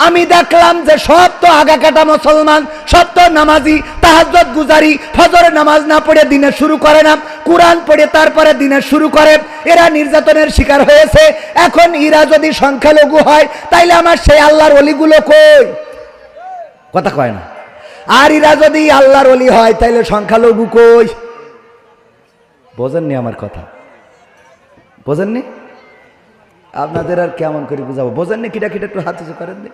আমি দেখলাম যে সব তো আগা কাটা মুসলমান, সব তো নামাজি, তাহাজ্জুদ গুজারি, ফজরের নামাজ না পড়ে দিনে শুরু করে না, কোরআন পড়ে তারপরে দিনে শুরু করে। এরা নির্যাতনের শিকার হয়েছে। এখন এরা যদি সংখ্যালঘু হয়, তাইলে আমার সেই আল্লাহর ওলিগুলো কই? কথা কয় না। আর এরা যদি আল্লাহর ওলি হয়, তাইলে সংখ্যালঘু কই? বোঝেননি আমার কথা? বোঝেননি? আপনাদের আর কেমন করে বুঝাবো? বোঝেননি? কিটা কিটা একটু হাত উঁচু করেননি?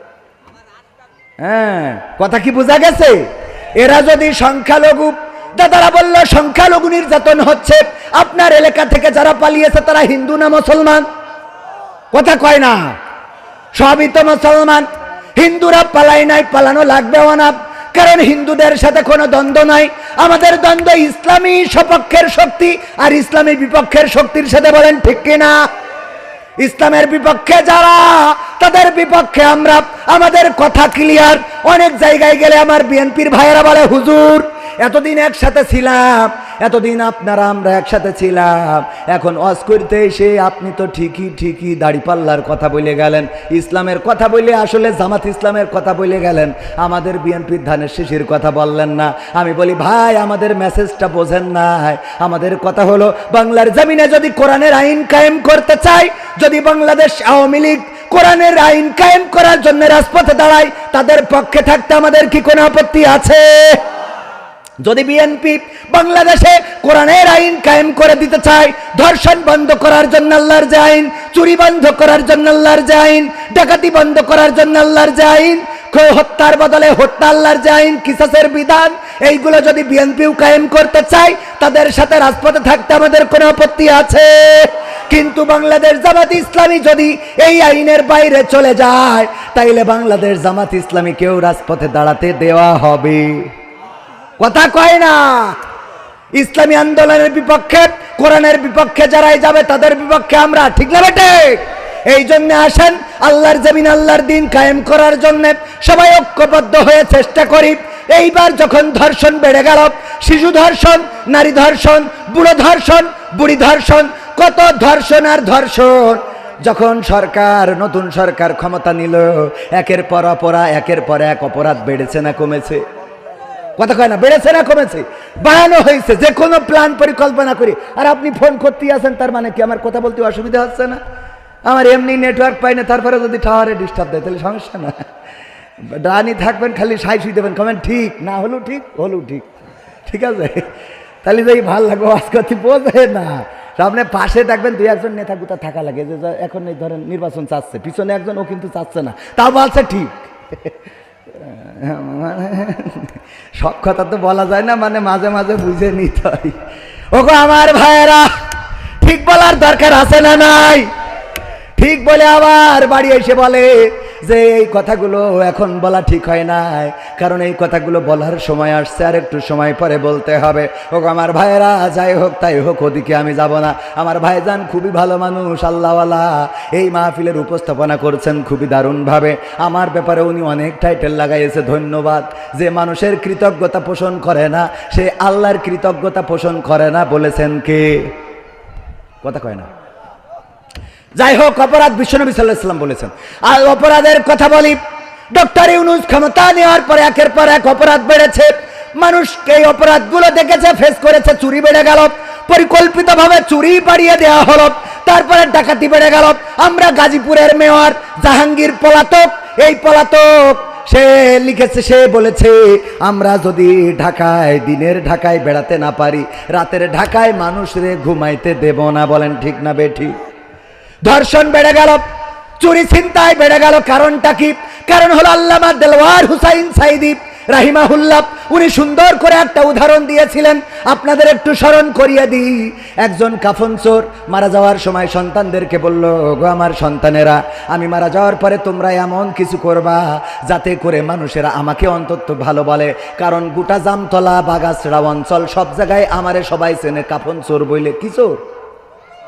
হ্যাঁ, কথা কি বোঝা গেছে? এরা যদি সংখ্যালঘু, দাদারা বলল সংখ্যালঘু নির্যাতন হচ্ছে, আপনার এলাকা থেকে যারা পালিয়েছে তারা হিন্দু না মুসলমান? কথা কয় না। সবই তো মুসলমান। হিন্দুরা পালায় নাই, পালানো লাগবেও না, কারণ হিন্দুদের সাথে কোনো দ্বন্দ্ব নাই। আমাদের দ্বন্দ্ব ইসলামী সপক্ষের শক্তি আর ইসলামী বিপক্ষের শক্তির সাথে। বলেন ঠিক কিনা? ইসলামের বিপক্ষে যারা, তাদের বিপক্ষে আমরা। আমাদের কথা ক্লিয়ার। অনেক জায়গায় গেলে আমার বিএনপির ভাইয়েরা বলে, হুজুর এতদিন একসাথে ছিলাম, এতদিন আপনারা আমরা একসাথে ছিলাম, এখন ওয়াজ করতে এসে আপনি তো ঠিকই দাড়িপাল্লার কথা বলে গেলেন, ইসলামের কথা বলে আসলে জামাত ইসলামের কথা বলে গেলেন, আমাদের বিএনপির ধানের শীষের কথা বললেন না। আমি বলি, ভাই আমাদের মেসেজটা বোঝেন নাই। আমাদের কথা হলো, বাংলার জমিনে যদি কোরআনের আইন কায়েম করতে চাই, যদি বাংলাদেশ আওয়ামী লীগ কোরআনের আইন কায়েম করার জন্য রাজপথে দাঁড়ায়, তাদের পক্ষে থাকতে আমাদের কি কোনো আপত্তি আছে? যদি বিএনপি বাংলাদেশে কোরআনের আইন কায়েম করে দিতে চায়, ধর্ষণ বন্ধ করার জন্য আল্লাহর যে আইন, চুরি বন্ধ করার জন্য আল্লাহর যে আইন, ডাকাতি বন্ধ করার জন্য আল্লাহর যে আইন, হত্যার বদলে হত্যা আল্লাহর যে আইন, কিসাসের বিধান, এইগুলো যদি বিএনপিও কায়েম করতে চায়, তাদের সাথে রাজপথে থাকতে আমাদের কোনো আপত্তি আছে? কিন্তু বাংলাদেশ জামাত ইসলামী যদি এই আইনের বাইরে চলে যায়, তাইলে বাংলাদেশ জামাত ইসলামী কেউ রাজপথে দাঁড়াতে দেওয়া হবে? কথা কয় না। ইসলামী আন্দোলনের বিপক্ষে, কোরআনের বিপক্ষে যারাই যাবে তাদের বিপক্ষে আমরা। ঠিক না বেটে? এই জন্য আসেন, আল্লাহর জমিন আল্লাহর দিন কায়েম করার জন্য সবাই ঐক্যবদ্ধ হয়ে চেষ্টা করি। এইবার যখন ধর্ষণ বেড়ে গেল, শিশু ধর্ষণ, নারী ধর্ষণ, বুড়ো ধর্ষণ, বুড়ি ধর্ষণ, কত ধর্ষণ আর ধর্ষণ। যখন সরকার, নতুন সরকার ক্ষমতা নিল, একের পর এক অপরাধ বেড়েছে না কমেছে? কথা কয় না? বেড়েছে না কমেছে? বাড়ানো হয়েছে। যে কোনো প্ল্যান পরিকল্পনা করি। আর আপনি ফোন করতেই আছেন, তার মানে কি আমার কথা বলতে অসুবিধা হচ্ছে না? আমার এমনি নেটওয়ার্ক পাই না, তারপরে যদি টাওয়ারে ডিস্টার্ব দেয় তাহলে সমস্যা না। ডানি থাকবেন, খালি সাই শুই দেবেন, কমেন ঠিক না হলেও ঠিক, হলেও ঠিক। ঠিক আছে? তাহলে যদি ভাল লাগবে, আজ কথা বোঝে না, আপনি পাশে দেখবেন দুই একজন নেতা গুতা থাকা লাগে, যে এখন এই ধরেন নির্বাচন চাচ্ছে, পিছনে একজন ও কিন্তু চাচ্ছে না, তাও বলছে ঠিক। সব কথা তো বলা যায় না, মানে মাঝে মাঝে বুঝে নিতে হয়। ওগো আমার ভাইয়েরা, ঠিক বলার দরকার আছে না নাই? ঠিক বলে আবার বাড়ি এসে বলে যে এই কথাগুলো এখন বলা ঠিক হয় না, কারণ এই কথাগুলো বলার সময় আসছে, আর একটু সময় পরে বলতে হবে। ওগো আমার ভাইয়েরা, যাই হোক তাই হোক, ওদিকে আমি যাব না। আমার ভাইজান খুবই ভালো মানুষ, আল্লাহওয়ালা, এই মাহফিলের উপস্থাপনা করছেন খুবই দারুণভাবে। আমার ব্যাপারে উনি অনেক টাইটেল লাগাইছে, ধন্যবাদ। যে মানুষের কৃতজ্ঞতা পোষণ করে না, সে আল্লাহর কৃতজ্ঞতা পোষণ করে না, বলেছেন কে? কথা কয় না। যাই হোক, অপরাধ বিশ্বনবী সাল্লাল্লাহু আলাইহি ওয়াসাল্লাম বলেছেন। আর অপরাধের কথা বলি, ডক্টর ইউনূস ক্ষমতা নেওয়ার পরে একের পর এক অপরাধ বেড়েছে। মানুষ এই অপরাধগুলো দেখেছে, ফেস করেছে। চুরি বেড়ে গেল, পরিকল্পিতভাবে চুরি বাড়িয়ে দেওয়া হলো। তারপরে ডাকাতি বেড়ে গেল। আমরা গাজীপুরের মেয়র জাহাঙ্গীর পলাতক, এই পলাতক সে লিখেছে, সে বলেছে আমরা যদি ঢাকায়, দিনের ঢাকায় বেড়াতে না পারি, রাতের ঢাকায় মানুষরে ঘুমাইতে দেব না। বলেন ঠিক না বেঠিক? ধর্ষণ বেড়ে গেল, চুরি ছিনতাই বেড়ে গেল। কারণটা কি? কারণ হলো আল্লামা দেলওয়ার হুসাইন সাইদি রাহিমাহুল্লাহ, উনি সুন্দর করে একটা উদাহরণ দিয়েছিলেন, আপনাদের একটু স্মরণ করিয়ে দিই। একজন কাফন চোর মারা যাওয়ার সময় সন্তানদেরকে বলল, গো আমার সন্তানেরা, আমি মারা যাওয়ার পরে তোমরা এমন কিছু করবা যাতে করে মানুষেরা আমাকে অন্তত ভালো বলে, কারণ গোটা জামতলা, বাগাছড়া অঞ্চল, সব জায়গায় আমারে সবাই চেনে কাফন চোর বইলে। কি চোর?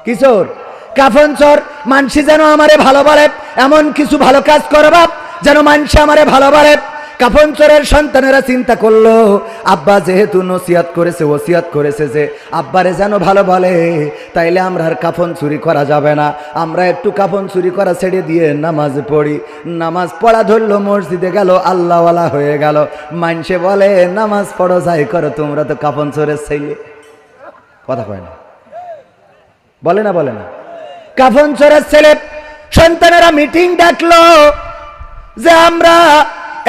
কি চোর? কাফন চোর। মানসি যেন আমারে ভালো বলে, এমন কিছু ভালো কাজ করবা যেন মানসি আমারে ভালো বলে। কাফন চোরের সন্তানেরা চিন্তা করলো, আব্বা যেহেতু নসিহত করেছে, ওসিয়ত করেছে যে আব্বারে যেন ভালো বলে, তাইলে আমরা আর কাফন চুরি করা যাবে না। আমরা একটু কাফন চুরি করা ছেড়ে দিয়ে নামাজ পড়ি। নামাজ পড়া ধরলো, মসজিদে গেল, আল্লাহওয়ালা হয়ে গেল। মানসে বলে, নামাজ পড়ো, যাই করো, তোমরা তো কাফন চোরের ছেলে। কথা কয় না? বলে না? বলে না? কাফন চোরের ছেলে। সন্তানেরা মিটিং ডাকলো যে আমরা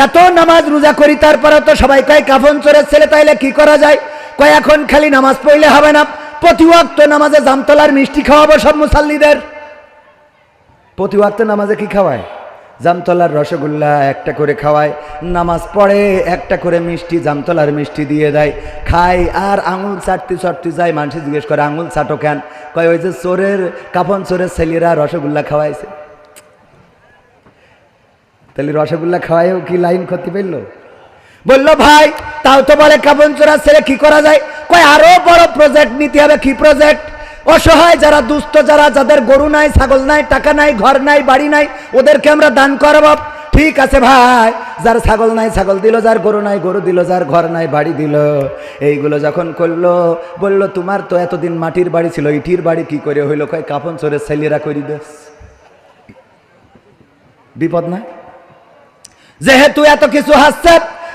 এত নামাজ রোজা করি, তারপরে তো সবাই কয় কাফন চোরের ছেলে, তাইলে কি করা যায়? কয় এখন খালি নামাজ পড়লে হবে না, প্রতি ওয়াক্ত নামাজে জামতলার মিষ্টি খাওয়াবো সব মুসাল্লিদের। প্রতি ওয়াক্ত নামাজে কি খাওয়ায়? জামতলার রসগোল্লা একটা করে খাওয়ায়। নামাজ পড়ে, একটা করে মিষ্টি, জামতলার মিষ্টি দিয়ে দেয়, খায়। আর আঙুল চাটতে চাটতে যায়। মানুষ জিজ্ঞেস করে, আঙুল চাটো কেন? কয় ওই যে চোরের, কাফন চোরের ছেলেরা রসগোল্লা খাওয়াইছে। তাহলে রসগোল্লা খাওয়াইও কি লাইন করতে পারলো? বললো ভাই, তাও তো বলে কাফন চোরের ছেলে, কি করা যায়? কয় আরো বড় প্রজেক্ট নিতে হবে। কি প্রজেক্ট? অসহায় যারা, দুস্থ যারা, যাদের গরু নাই, ছাগল নাই, টাকা নাই, ঘর নাই, বাড়ি নাই, ওদেরকে আমরা দান করব। ঠিক আছে ভাই, যার ছাগল নাই ছাগল দিল, যার গরু নাই গরু দিল, যার ঘর নাই বাড়ি দিল। এইগুলো যখন করলো, বললো তোমার তো এতদিন মাটির বাড়ি ছিল, ইটির বাড়ি কি করে হইলো? কয় কাফন চোরের ছেলেরা করি দেস। বিপদ না? যেহেতু এত কিছু হাসছে,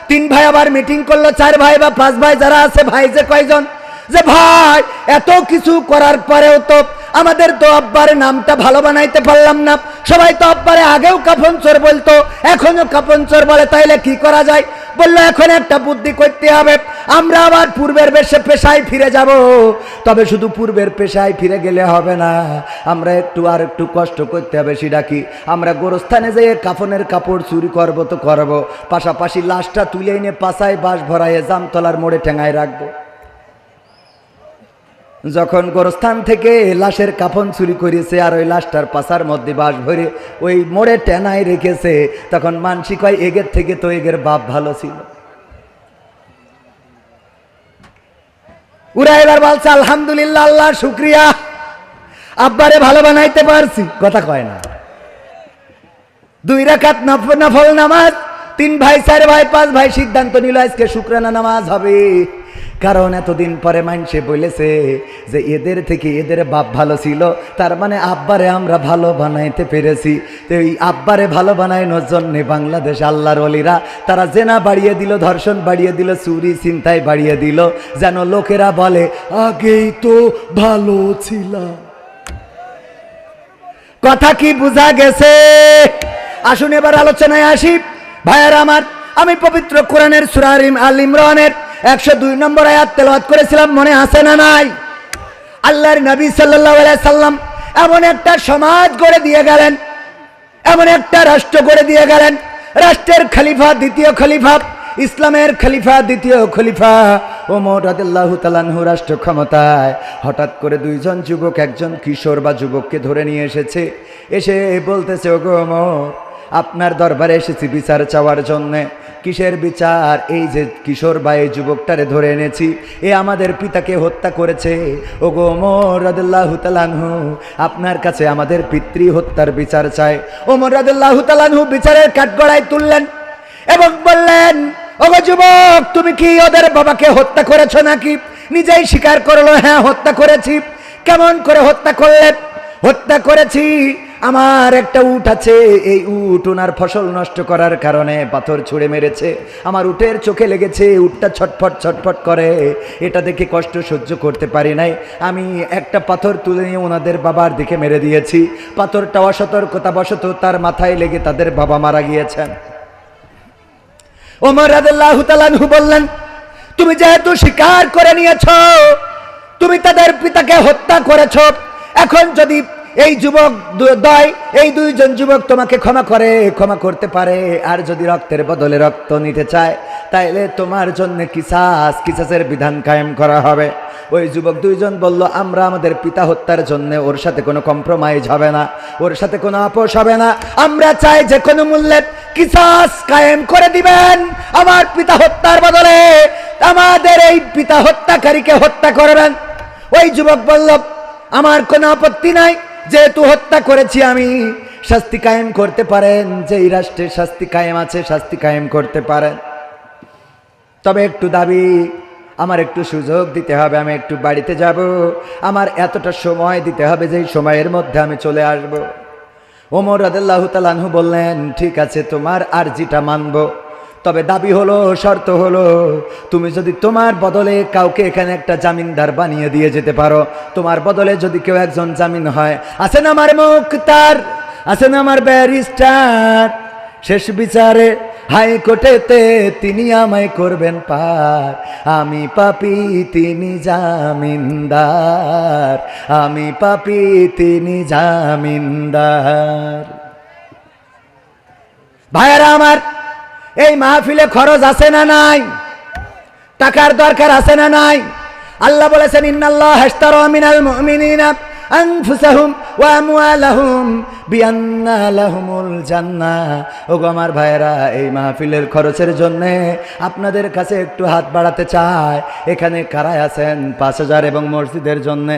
তিন ভাই আবার মিটিং করলো, চার ভাই বা পাঁচ ভাই যারা আছে, ভাই যে কয়জন, যে ভাই এত কিছু করার পরেও তো আমাদের তো আব্বার নামটা ভালো বানাইতে পারলাম না। সবাই তো আব্বারে আগেও কাফন চোর বলতো, এখনো কাফন চোর বলে, তাইলে কি করা যায়? বললো এখন একটা বুদ্ধি করতে হবে, আমরা আবার পূর্বের পেশায় ফিরে যাব। তবে শুধু পূর্বের পেশায় ফিরে গেলে হবে না, আমরা একটু আর একটু কষ্ট করতে হবে। সেটা কি? আমরা গোরস্থানে যেয়ে কাফনের কাপড় চুরি করবো তো করবো, পাশাপাশি লাশটা তুলে এনে পাছায় বাঁশ ভরাইয়ে জামতলার মোড়ে ঠেঙায় রাখবো। যখন গোরস্থান থেকে লাশের কাফন চুরি করেছে আর ওই লাশটার পাছার মধ্যে বাঁশ ভরে ওই মোড়ে টেনায় রেখেছে, তখন মানসি কয় এগের থেকে তো এগের বাপ ভালো ছিল। ওরা এবার বলছে আলহামদুলিল্লাহ, আল্লাহ শুক্রিয়া, আব্বারে ভালো বানাইতে পারছি। কথা কয় না? 2 রাকাত নফল নামাজ, 3 ভাই, 4 ভাই, 5 ভাই সিদ্ধান্ত নিল আজকে শুকরানা নামাজ হবে। কারণ এতদিন পরে মানুষে বলেছে যে এদের থেকে এদের বাপ ভালো ছিল, তার মানে আব্বারে আমরা ভালো বানাইতে পেরেছি। তো এই আব্বারে ভালো বানানোর জন্য বাংলাদেশ আল্লাহর ওলিরা তারা জেনা বাড়িয়ে দিল, ধর্ষণ বাড়িয়ে দিল, চুরি ছিনতাই বাড়িয়ে দিল, যেন লোকেরা বলে আগেই তো ভালো ছিল। কথা কি বোঝা গেছে? আসুন এবার আলোচনায় আসি। ভাইয়ারা আমার, আমি পবিত্র কোরআনের সূরা আল ইমরানের 102 নম্বর আয়াত তেলাওয়াত করেছিলাম, মনে আছে না নাই? আল্লাহর নবী সাল্লাল্লাহু আলাইহি সাল্লাম এমন একটা সমাজ গড়ে দিয়ে গেলেন, এমন একটা রাষ্ট্র গড়ে দিয়ে গেলেন, রাষ্ট্রের খলিফা দ্বিতীয় খলিফা, ইসলামের খলিফা দ্বিতীয় খলিফা ওমর রাদিয়াল্লাহু তাআলা আনহু রাষ্ট্র ক্ষমতায়। হঠাৎ করে দুইজন যুবক একজন কিশোর বা যুবককে ধরে নিয়ে এসেছে, এসে বলতেছে, ওগো ওমর, আপনার দরবারে এসেছি বিচার চাওয়ার জন্যে। কিসের বিচার? এই যে কিশোর বা এই যুবকটারে ধরে এনেছি, এ আমাদের পিতাকে হত্যা করেছে। ওগো ওমর রাদিয়াল্লাহু তাআলা আনহু, আপনার কাছে আমাদের পিতৃ হত্যার বিচার চাই। ওমর রাদিয়াল্লাহু তাআলা আনহু বিচারের কাঠগড়ায় তুললেন এবং বললেন, ওগো যুবক, তুমি কি ওদের বাবাকে হত্যা করেছো নাকি? নিজেই স্বীকার করলো, হ্যাঁ হত্যা করেছি। কেমন করে হত্যা করলেন? হত্যা করেছি, আমার একটা উট আছে, এই উট ওনার ফসল নষ্ট করার কারণে পাথর ছুঁড়ে মেরেছে, আমার উটের চোখে লেগেছে, উটটা ছটফট ছটফট করে, এটা দেখে কষ্ট সহ্য করতে পারি নাই, আমি একটা পাথর তুলে নিয়ে ওনাদের বাবার দিকে মেরে দিয়েছি। পাথরটা অসতর্কতাবশত তার মাথায় লেগে তাদের বাবা মারা গিয়েছেন। ওমর রাদিয়াল্লাহু তাআলা আনহু বললেন, তুমি যেহেতু স্বীকার করে নিয়েছো তুমি তাদের পিতাকে হত্যা করেছো, এখন যদি এই যুবক এই দুইজন যুবক তোমাকে ক্ষমা করতে পারে, আর যদি রক্তের বদলে রক্ত নিতে চায়, তাইলে তোমার জন্য কিসাসের বিধান কায়েম করা হবে। ওই যুবক দুইজন বলল, আমরা আমাদের পিতা হত্যার জন্য ওর সাথে কোনো কম্প্রোমাইজ হবে না, ওর সাথে কোনো আপোষ হবে না, আমরা চাই যে কোনো মূল্যে কিসাস কায়েম করে দিবেন, আমার পিতা হত্যার বদলে আমাদের এই পিতা হত্যাকারীকে হত্যা করবেন। ওই যুবক বলল, আমার কোনো আপত্তি নাই, যেহেতু হত্যা করেছি আমি, শাস্তি কায়েম করতে পারেন, যেই রাষ্ট্রের শাস্তি কায়েম আছে শাস্তি কায়েম করতে পারেন, তবে একটু দাবি, আমার একটু সুযোগ দিতে হবে, আমি একটু বাড়িতে যাব, আমার এতটা সময় দিতে হবে, যেই সময়ের মধ্যে আমি চলে আসব। ওমর রাদিয়াল্লাহু তাআলা আনহু বললেন, ঠিক আছে, তোমার আরজিটা মানব, তবে দাবি হলো, শর্ত হলো, তুমি যদি তোমার বদলে কাউকে এখানে একটা জামিনদার বানিয়ে দিয়ে যেতে পারো, তোমার বদলে যদি কেউ একজন জামিন হয়, আছেন আমার মুখতার, আছেন আমার ব্যারিস্টার, শেষ বিচারে হাইকোর্টেতে তিনি আমায় করবেন পার, আমি পাপী তিনি জামিনদার, আমি পাপী তিনি জামিনদার। ভাইয়েরা আমার, এই মাহফিলে খরচ আছে না নাই? টাকার দরকার আছে না নাই? আল্লাহ বলেছেন, ইন্নাল্লাহা ইশতারা মিনাল মুমিনিনা আনফুসাহুম ওয়া আমওয়ালাহুম বিআন্না লাহুমুল জান্নাহ। ওগো আমার ভাইয়েরা, এই মাহফিলের খরচের জন্য আপনাদের কাছে একটু হাত বাড়াতে চাই। এখানে কারায় আছেন 5000 এবং মসজিদের জন্য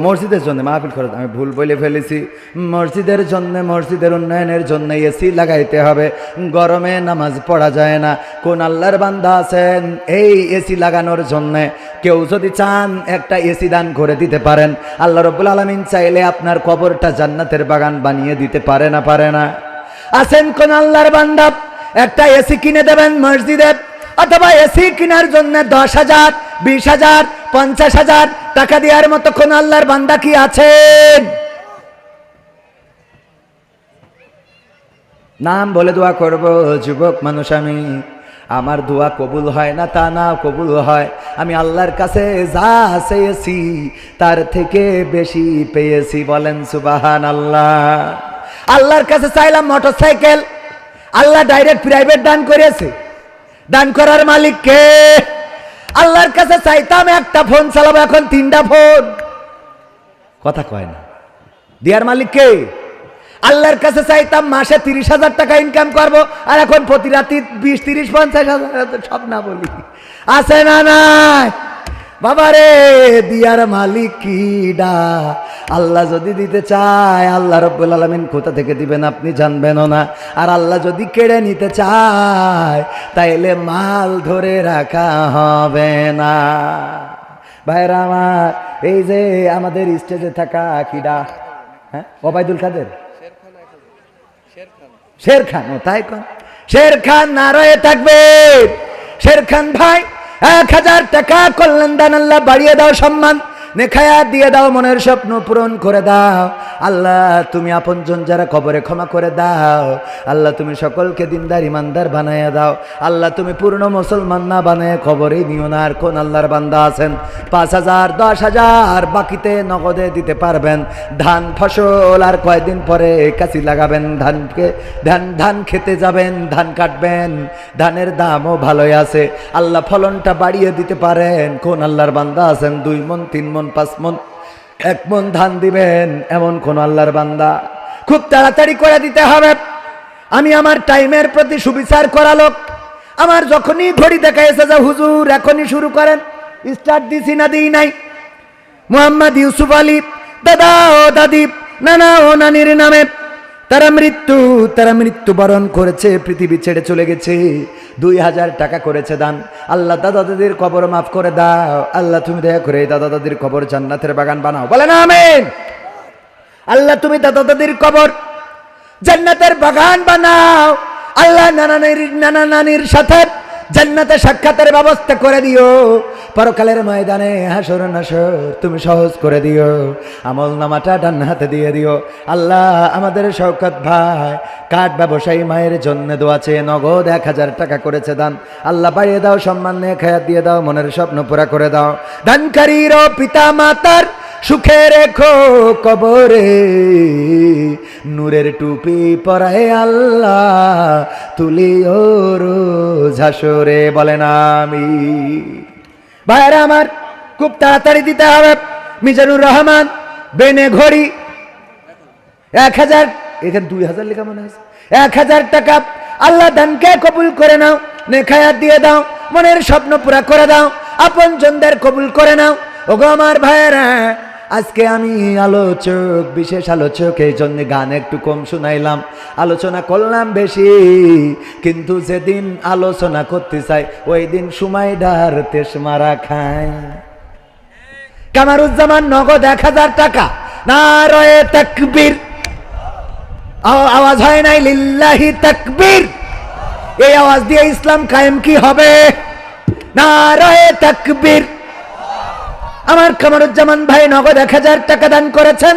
মসজিদের জন্য মাহফিল খরচ আমি ভুল বলে ফেলেছি, মসজিদের জন্য, মসজিদের উন্নয়নের জন্য এসি লাগাইতে হবে, গরমে নামাজ পড়া যায় না। কোন আল্লাহর বান্দা আছেন এই এসি লাগানোর জন্য? কেউ যদি চান একটা এসি দান করে দিতে পারেন, আল্লাহ রাব্বুল আলামিন চাইলে আপনার কবরটা জান্নাতের বাগান বানিয়ে দিতে পারে না? পারে না? আছেন কোন আল্লাহর বান্দা একটা এসি কিনে দেবেন মসজিদে, অথবা এসি কেনার জন্য 10,000, 20,000, 50,000 টাকা দেওয়ার মতো কোন আল্লাহর বান্দা কি আছেন? নাম বলে দোয়া করব, যুবক মানুষ আমি, আমার দোয়া কবুল হয় না তা না, কবুল হয়। আমি আল্লাহর কাছে যা চেয়েছি তার থেকে বেশি পেয়েছি, বলেন সুবহানাল্লাহ। আল্লাহর কাছে চাইলাম মোটরসাইকেল, আল্লাহ ডাইরেক্ট প্রাইভেট দান করেছে। দান করার মালিক কে? আল্লাহর কাছে চাইতাম একটা ফোন চালাবো, এখন 3টা ফোন, কথা কয় না। দেয়ার মালিক কে? আল্লাহর কাছে চাইতাম মাসে 30,000 টাকা ইনকাম করবো, আর এখন প্রতি রাতি 20, 30, 50,000, সব না বলি, আছে না নাই? বাবারে, দিয়ার মালিক কিডা? আল্লাহ যদি দিতে চায়, আল্লাহ রাব্বুল আলামিন কোথা থেকে দিবেন আপনি জানবেনও না। আর আল্লাহ যদি কেড়ে নিতে চায়, তাইলে মাল ধরে রাখা হবে না। ভাইরা আমার, এই যে আমাদের স্টেজে থাকা কিডা, হ্যাঁ, ওবায়দুল কাদের, শের খান, ও তাই কোন শের খান না রয়ে থাকবে। শের খান ভাই, 1000 টাকা কল্যাণ দান, আল্লাহ বাড়িয়ে দাও, সম্মান নেখায়া দিয়ে দাও, মনের স্বপ্ন পূরণ করে দাও। আল্লাহ তুমি আপনজন যারা কবরে ক্ষমা করে দাও। আল্লাহ তুমি সকলকে দিনদার ইমানদার বানায়া দাও। আল্লাহ তুমি পূর্ণ মুসলমান না বানায় কবরে নিও না। আর কোন আল্লাহর বান্দা আছেন 5,000 10,000 বাকিতে নগদে দিতে পারবেন? ধান ফসল আর কয়দিন পরে কাশি লাগাবেন, ধান খেতে যাবেন, ধান কাটবেন, ধানের দামও ভালোই আছে, আল্লাহ ফলনটা বাড়িয়ে দিতে পারেন? কোন আল্লাহর বান্দা আছেন 2 মণ 3 মণ 5 মণ 1 মণ ধান দিবেন? এমন কোন আল্লাহর বান্দা? খুব তাড়াতাড়ি করে দিতে হবে। আমি আমার টাইমের প্রতি সুবিচার করা লোক। আমার যখনই ঘড়ি দেখা এসে যা হুজুর এখনই শুরু করেন, স্টার্ট দিছি না দিই নাই। মোহাম্মদ ইউসুফ আলী দাদা ও দাদি, নানা ও নানির নামে তারা মৃত্যুবরণ করেছে, পৃথিবী ছেড়ে চলে গেছে। 2,000 টাকা করেছে দান। আল্লাহ দাদা দাদির কবর মাফ করে দাও। আল্লাহ তুমি দয়া করে দাদা দাদির কবর জান্নাতের বাগান বানাও। বলেন আমিন। আল্লাহ তুমি দাদা দাদির কবর জান্নাতের বাগান বানাও। আল্লাহ নানা নানির সাথে জান্নাতে সাক্ষাতের ব্যবস্থা করে দিও। পরকালের ময়দানে হাসর নাসর তুমি সহজ করে দিও। আমল নামাটা ডান হাতে দিয়ে দিও। আল্লাহ আমাদের শওকত ভাই কাঠ ব্যবসায়ী মায়ের জন্য দোয়া চেয়ে নগদ 1,000 টাকা করেছে দান। আল্লাহ বাড়িয়ে দাও, সম্মান নিয়ে খায়াত দিয়ে দাও, মনের স্বপ্ন পুরা করে দাও। দানকারীর পিতা মাতার সুখে রেখো কবরে, নূরের টুপি পরায় আল্লাহ তুলিও রোজ হাসরে। বলেন আমিন। ভাইরা আমার খুব তাড়াতাড়ি দিতে হবে। মিজানুর রহমান বেনে ঘড়ি 1,000, এখানে 2,000 লেখা মনে হয়েছে। 1,000 টাকা আল্লাহ দানকে কবুল করে নাও, নেখায়াত দিয়ে দাও, মনের স্বপ্ন পুরা করে দাও, আপন জনদের কবুল করে নাও। ওগো আমার ভাইরা, আজকে আমি আলোচক, বিশেষ আলোচক, এই জন্য গান একটু কম শুনাইলাম, আলোচনা করলাম বেশি। কিন্তু যেদিন আলোচনা করতে চাই ওই দিন সময় ডার তেস মারা খায়। কামারুজ্জামান নগদ 1,000 টাকা। নারায়ে তাকবীর। আওয়াজ হয় নাই লিল্লাহি তাকবীর? এই আওয়াজ দিয়ে ইসলাম কায়েম কি হবে? নারায়ে তাকবীর। আমার কামারুজ্জামান ভাই নগদ 1,000 টাকা দান করেছেন।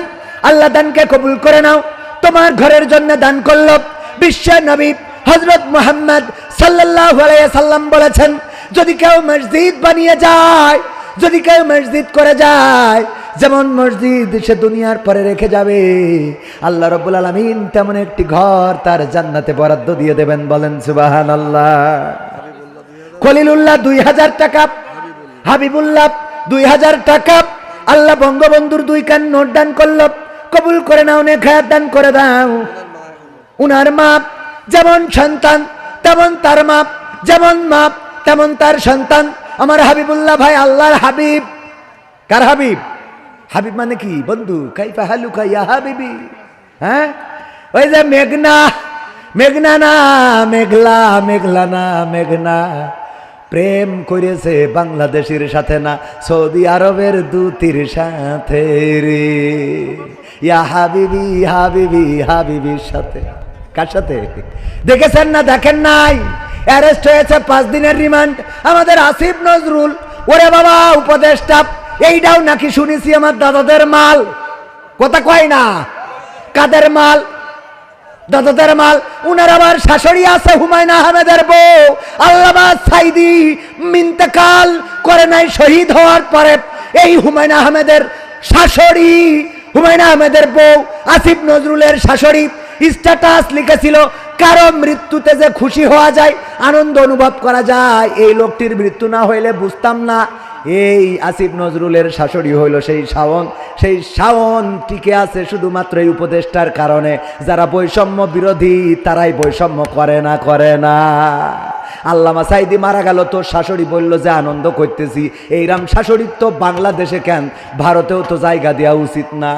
আল্লাহ দানকে কবুল করে নাও। তোমার ঘরের জন্য দান করলো। বিশ্ব নবী হযরত মুহাম্মদ সাল্লাল্লাহু আলাইহি সাল্লাম বলেছেন, যদি কেউ মসজিদ বানিয়ে যায়, যদি কেউ মসজিদ করে যায়, যেমন মসজিদ সে দুনিয়ার পরে রেখে যাবে, আল্লাহ রাব্বুল আলামিন তেমন একটি ঘর তার জান্নাতে বরাদ্দ দিয়ে দেবেন। বলেন সুবহানাল্লাহ। খলিলুল্লাহ 2,000 টাকা। হাবিবুল্লাহ 2,000 টাকা। আল্লাহ বঙ্গবন্ধুর 2 কান নোট দান করলো। কবুল করে নাও, নেখায়াত দান করে দাও। উনার মাপ যেমন সন্তান তেমন তার মাপ, যেমন মাপ তেমন তার সন্তান। আমার হাবিবুল্লাহ ভাই আল্লাহর হাবিব। কার হাবিব? হাবিব মানে কি বন্ধু? কাইফা হালুকা ইয়া হাবিবি। হ্যাঁ, ওই যে মেঘনা, মেঘনা না মেঘলা, মেঘলা না মেঘনা প্রেম করেছে বাংলাদেশের সাথে না সৌদি আরবের দূতির সাথে রে। ইয়া হাবিবি হাবিবি হাবিবির সাথে। কার সাথে? দেখেছেন না দেখেন নাই? অ্যারেস্ট হয়েছে 5 দিনের রিমান্ড আমাদের আসিফ নজরুল। ওরে বাবা, উপদেষ্টা এইটাও নাকি শুনেছি আমার দাদাদের মাল। কথা কয় না? কাদের মাল? দাদাদের মাল। উনার আবার শাশুড়ি আছে হুমায়ুন আহমেদের বউ আল্লামা সাইদি, ইন্তেকাল করে নাই শহীদ হওয়ার পরে। এই হুমায়ুন আহমেদের শাশুড়ি, হুমায়ুন আহমেদের বউ আসিফ নজরুলের শাশুড়ি স্ট্যাটাস লিখেছিল, কারো মৃত্যুতে যে খুশি হওয়া যায়, আনন্দ অনুভব করা যায়, এই লোকটির মৃত্যু না হইলে বুঝতাম না। এই আসিফ নজরুলের শাশুড়ি হইল সেই শাওন। সেই শাওন টিকে আছে শুধুমাত্র এই উপদেষ্টার কারণে। যারা বৈষম্য বিরোধী তারাই বৈষম্য করে না, করে না। আল্লামা সাইদি মারা গেল, তো শাশুড়ি বলল যে আনন্দ করতেছি। এইরাম শাশুড়ি তো বাংলাদেশে কেন, ভারতেও তো জায়গা দেওয়া উচিত না।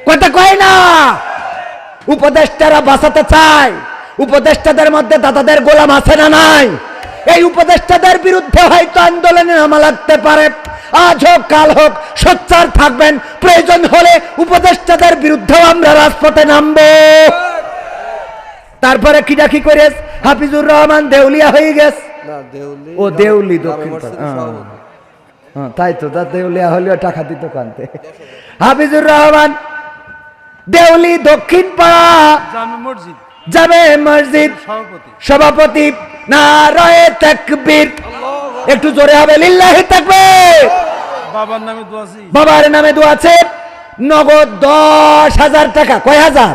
কথা কয় না? উপদেষ্টারা বাঁচাতে চায়। উপদেষ্টাদের মধ্যে দাদাদের গোলাম আছে না নাই? এই উপদেষ্টাদের বিরুদ্ধে হয়তো আন্দোলনে নামা লাগতে পারে। আজ হোক কাল হোক সোচ্চার থাকবেন। প্রয়োজন হলে উপদেষ্টাদের বিরুদ্ধেও আমরা রাজপথে নামবো। তারপরে কিডাকি করে হাফিজুর রহমান দেউলিয়া হয়ে গেছে। ও দেউলি দক্ষিণ, তাই তো, তা দেউলিয়া হলেও টাকা দিত কানতে। হাফিজুর রহমান দেউলি দক্ষিণ পাড়া জামে মসজিদ সভাপতি। নারায়ে তাকবীর, একটু জোরে হবে লিল্লাহি তাকবীর। বাবার নামে দোয়া আছে। নগদ 10,000 টাকা। কয় হাজার?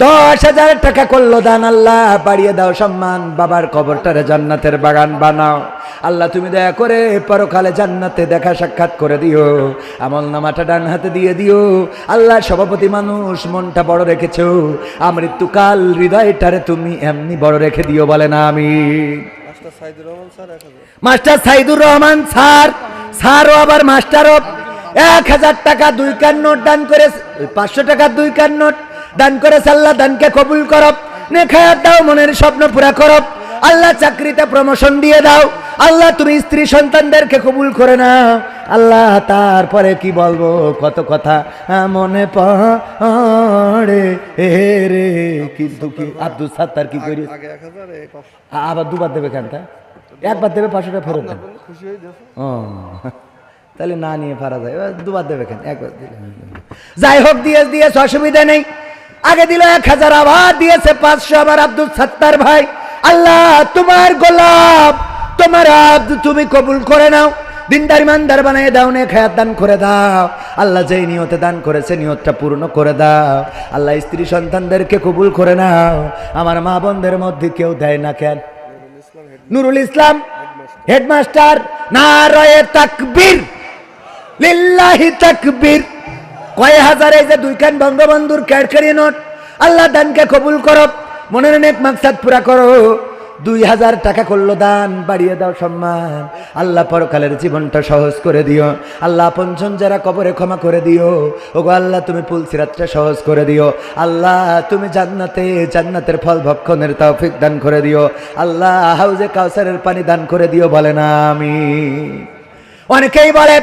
10,000 টাকা করলো দান। আল্লাহ বাড়িয়ে দাও সম্মান, বাবার কবরটারে জান্নাতের বাগান বানাও। আল্লাহ তুমি দয়া করে পরকালে জান্নাতে দেখা সাক্ষাৎ করে দিও। আমল নামাটা ডান হাতে দিয়ে দিও। আল্লাহ সভাপতি মানুষ, মনটা বড় রেখেছো, আমৃত্যুকাল হৃদয়টারে তুমি এমনি বড় রেখে দিও, বলে না আমি। মাস্টার সাইদুর রহমান স্যার, স্যারও আবার মাস্টারও 1,000 টাকা 2 কান নোট দান করে, 500 টাকা 2 কান নোট দান করেছে। আল্লাহ দানকে কবুল করো, নেখায়াত দাও, মনের স্বপ্ন পুরা করো। আল্লাহ চাকরিতে প্রমোশন দিয়ে দাও। আল্লাহ তুমি স্ত্রী সন্তানদেরকে কবুল করে নাও। আল্লাহ তারপরে কি বলবো, কত কথা মনে পড়ে রে। কিন্তু কি আব্দুল সাত্তার কি করি, আবার দুবার দেবে কেনটা? একবার দেবে 500 টাকা ফেরত দেন। ও তাহলে না নিয়ে পারা যায়, দুবার দেবে কেন? একবার দিলে যাই হোক, দিয়েছে অসুবিধা নেই। আগে দিল 1,000, আবার দিয়েছে 500। আবার আব্দুল সাত্তার ভাই, আল্লাহ তোমার গোলাপ, তোমার আব্দ তুমি কবুল করে নাও, দিনদার ইমানদার বানিয়ে দাও, নেখায়াত দান করে দাও। আল্লাহ যেই নিয়তে দান করেছে নিয়তটা পূর্ণ করে দাও। আল্লাহ স্ত্রী সন্তানদেরকে কবুল করে নাও। আমার মা বোনদের মধ্যে কেউ দেয় না কেন? নুরুল ইসলাম হেডমাস্টার, নারায়ে তাকবীর, লিল্লাহি তাকবীর। কয় হাজার, এই যে 2 কান বঙ্গবন্ধুর ক্যাডকারি নোট। আল্লাহ দানকে কবুল করো, মনের নেক মাকসাদ পুরা করো। 2,000 টাকা করলো দান, বাড়িয়ে দাও সম্মান। আল্লাহ পরকালের জীবনটা সহজ করে দিও। আল্লাহ আপনজন যারা কবরে ক্ষমা করে দিও। ওগো আল্লাহ তুমি পুলসিরাতটা সহজ করে দিও। আল্লাহ তুমি জান্নাতের ফল ভক্ষণের তৌফিক দান করে দিও। আল্লাহ হাউজে কাউসারের পানি দান করে দিও, বলে না আমি। অনেকেই বলে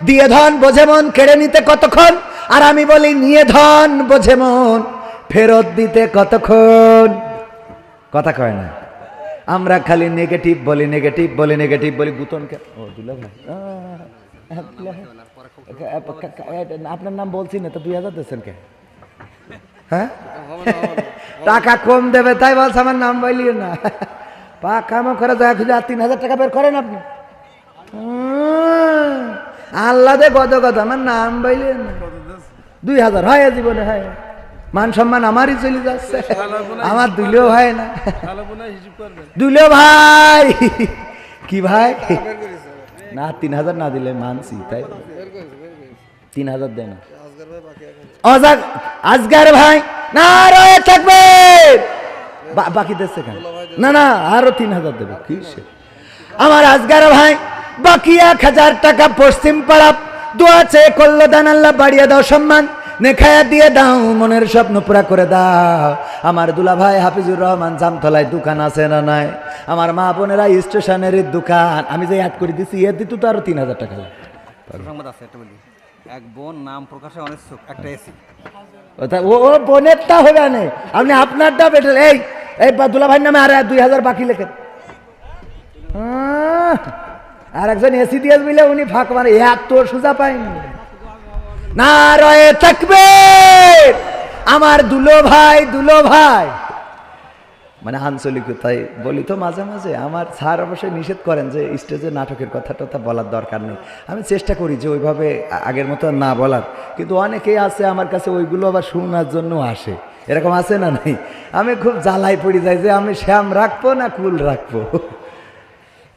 দিয়ে ধন বোঝে মন, কেড়ে নিতে কতক্ষণ। আর আমি বলি নিয়ে ধন বোঝে মন, ফেরত দিতে কতক্ষণ। কথা কয় না, আমরা খালি নেগেটিভ বলি, নেগেটিভ বলি, নেগেটিভ বলি। বুতনকে ও দুলা ভাই, আপনার নাম বলছি না তো, 2,000 দিয়েছেন কে? হ্যাঁ, টাকা কম দেবে তাই বলছে, আমার নাম বলিও না। কামা করে দয়া খুঁজে 3,000 টাকা বের করেন আপনি। আল্লাহ দে গদ গদ, আমার নাম বলিও না। 2,000 হয় জীবনে, হয় মান সম্মান আমারই চলে যাচ্ছে, আমার দুলেও হয় না। দুলেও ভাই, কি ভাই না 3,000 না দিলে মানছি, তাই 3,000 দেয় না। আজগার ভাই নারায়ে তাকবীর, বাকি দিচ্ছে কেন? না না, আরো 3,000 দেবে। কি আমার আজগার ভাই বাকি 1,000 টাকা পশ্চিম পাড়া দোয়া চেয়ে করলো দান। আল্লাহ বাড়িয়ে দাও সম্মান, নেখায়া দিয়ে দাও, মনের স্বপ্ন পুরা করে দাও। আমার দুলা ভাই হাফিজুর রহমান জামতলায় দোকান আছে না নাই? আমার মা বোনেরা স্টেশনের দোকান, আমি যে অ্যাড করে দিচ্ছি এর দিত তো আরো 3,000 টাকা। এক বোন নাম প্রকাশে অনেক একটা এসি, ও বোনেরটা হবে না, আপনি আপনারটা বেটে এই দুলা ভাইয়ের নামে আর 2,000 বাকি লেখেন। আর একজন এসি দিয়ে মিলে উনি ফাঁক মারে, এত সোজা পায়নি। নারায়ে তাকবীর। আমার দুলো ভাই মানে আঞ্চলিকতায় বলি তো মাঝে মাঝে। আমার স্যার অবশ্যই নিষেধ করেন যে স্টেজে নাটকের কথা বলার দরকার নেই। আমি চেষ্টা করি যে ওইভাবে আগের মতো না বলার, কিন্তু অনেকেই আছে আমার কাছে ওইগুলো আবার শোনার জন্য আসে। এরকম আছে না নাই? আমি খুব জ্বালাই পড়ে যাই যে আমি শ্যাম রাখবো না কুল রাখবো।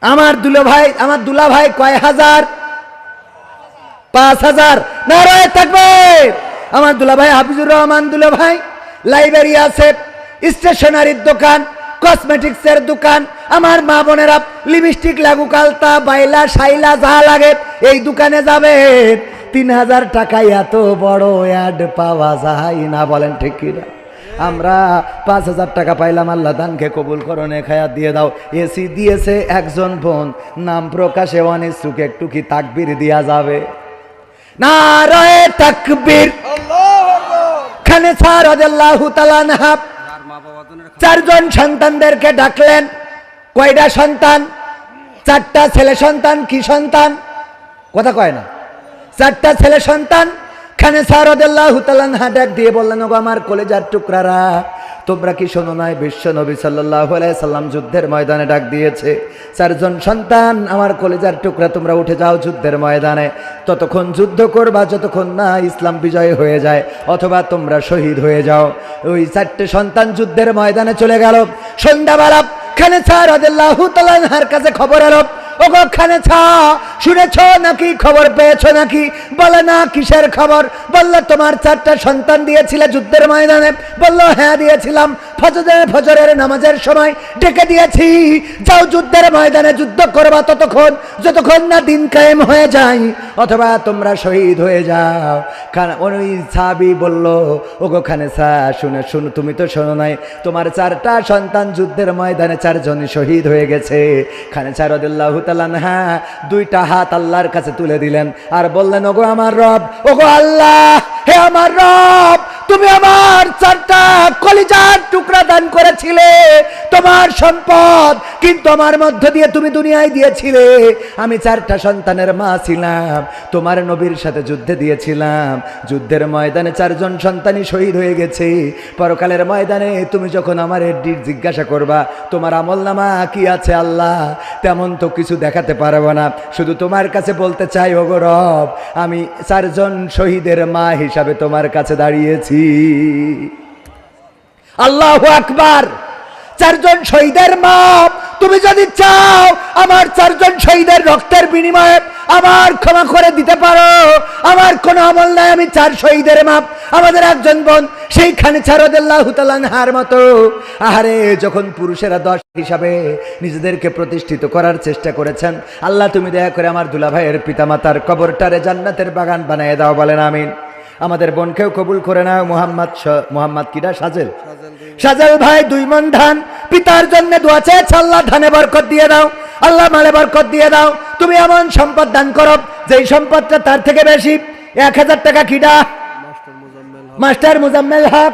আমার দুলা ভাই কয় হাজার? 5,000। নারায়ে তাকবীর। আমার দুলা ভাই হাফিজুর রহমান দুলা ভাই লাইব্রেরি আছে, স্টেশনারির দোকান, কসমেটিক্সের দোকান। আমার মা বোনেরা লিপস্টিক, লাগু, কালতা, বাইলা, শাইলা যা লাগে এই দোকানে যাবেন। 3,000 টাকায় এত বড় অ্যাড পাওয়া যায় না, বলেন ঠিক কিনা? আমরা 5,000 টাকা পাইলাম। আল্লাহ দানকে কবুল করো, নেখায়াত দিয়ে দাও। এসি দিয়েছে একজন বোন, নাম প্রকাশে অনিচ্ছুক, একটু কি তাকবীর দেয়া যাবে? নারায়ে তাকবীর। খানে স্যার রাদিয়াল্লাহু তাআলা আনহা 4 জন সন্তানদেরকে ডাকলেন। কয়টা সন্তান? 4টা ছেলে সন্তান। কি সন্তান? কথা কয় না। 4টা ছেলে সন্তান। খানেসা রাদিয়াল্লাহু তাআলা আনহা ডাক দিয়ে বললেন, ওগো আমার কলেজার টুকরারা, তোমরা কি শোনো নাই বিশ্ব নবী সাল্লাল্লাহু আলাইহি সাল্লাম যুদ্ধের ময়দানে ডাক দিয়েছে, চারজন সন্তান আমার কলেজার টুকরা তোমরা উঠে যাও যুদ্ধের ময়দানে, ততক্ষণ যুদ্ধ করবা যতক্ষণ না ইসলাম বিজয় হয়ে যায় অথবা তোমরা শহীদ হয়ে যাও। ওই চারটে সন্তান যুদ্ধের ময়দানে চলে গেল। সন্ধ্যাবেলা খানেসা রাদিয়াল্লাহু তাআলা আনহার কাছে খবর এলো, ওগো খানেসা, শুনেছ নাকি, খবর পেয়েছ নাকি? বলে না, কিসের খবর? বলল তোমার চারটা সন্তান দিয়েছিলে যুদ্ধের ময়দানে। বলল হ্যাঁ দিয়েছিলাম, ফজরের নামাজের সময় ডেকে দিয়েছি, যাও যুদ্ধের ময়দানে যুদ্ধ করবা ততক্ষণ যতক্ষণ না দিন কায়েম হয়ে যায় অথবা তোমরা শহীদ হয়ে যাও। ওই সাহাবী বলল, ওগো খানেসা, শুনো, তুমি তো শোনো নাই, তোমার চারটা সন্তান যুদ্ধের ময়দানে চারজনই শহীদ হয়ে গেছে। খানেসা রাদিয়াল্লাহু তাআলা আনহা দুইটা হাত আল্লাহর কাছে তুলে দিলেন আর বললেন, ওগো আমার রব, ওগো আল্লাহ, হে আমার রব, তুমি আমার চারটা কলিজার টুকরা দান করেছিলে, তোমার সম্পদ, কিন্তু আমার মধ্য দিয়ে তুমি দুনিয়ায় দিয়েছিলে। আমি চারটা সন্তানের মা ছিলাম, তোমার নবীর সাথে যুদ্ধে দিয়েছিলাম, যুদ্ধের ময়দানে চারজন সন্তানই শহীদ হয়ে গেছে। পরকালের ময়দানে তুমি যখন আমার জিজ্ঞাসা করবা তোমার আমলনামা কি আছে আল্লাহ, তেমন তো কিছু দেখাতে পারবো না, শুধু তোমার কাছে বলতে চাই, ওগো রব, আমি চারজন শহীদের মা হিসাবে তোমার কাছে দাঁড়িয়েছি। আল্লাহু আকবার। চারজন শহীদের মা, তুমি যদি চাও আমার চারজন শহীদের রক্তের বিনিময়ে আমার ক্ষমা করে দিতে পারো, আমার কোনো আমল নাই, আমি চার শহীদের মা। আমাদের একজন বোন সেই খানেসা রাদিয়াল্লাহু তাআলা আনহার মতো, আহারে, যখন পুরুষেরা 10 হিসাবে নিজেদেরকে প্রতিষ্ঠিত করার চেষ্টা করেছেন, আল্লাহ তুমি দয়া করে আমার দুলাভাইয়ের পিতামাতার কবরটারে জান্নাতের বাগান বানিয়ে দাও, বলেন আমিন। আমাদের বোনকেও কবুল করে নাও। মোহাম্মদ কিরা সাজেল ভাই 2 মণ ধান পিতার জন্য দোয়া চেয়েছে, আল্লাহ ধানে বরকত দিয়ে দাও, আল্লাহ মালে বরকত দিয়ে দাও। তুমি এমন সম্পদ দান করো যেই সম্পদটা তার থেকে বেশি। 1000 টাকা কিডা মাস্টার মুজাম্মেল হক,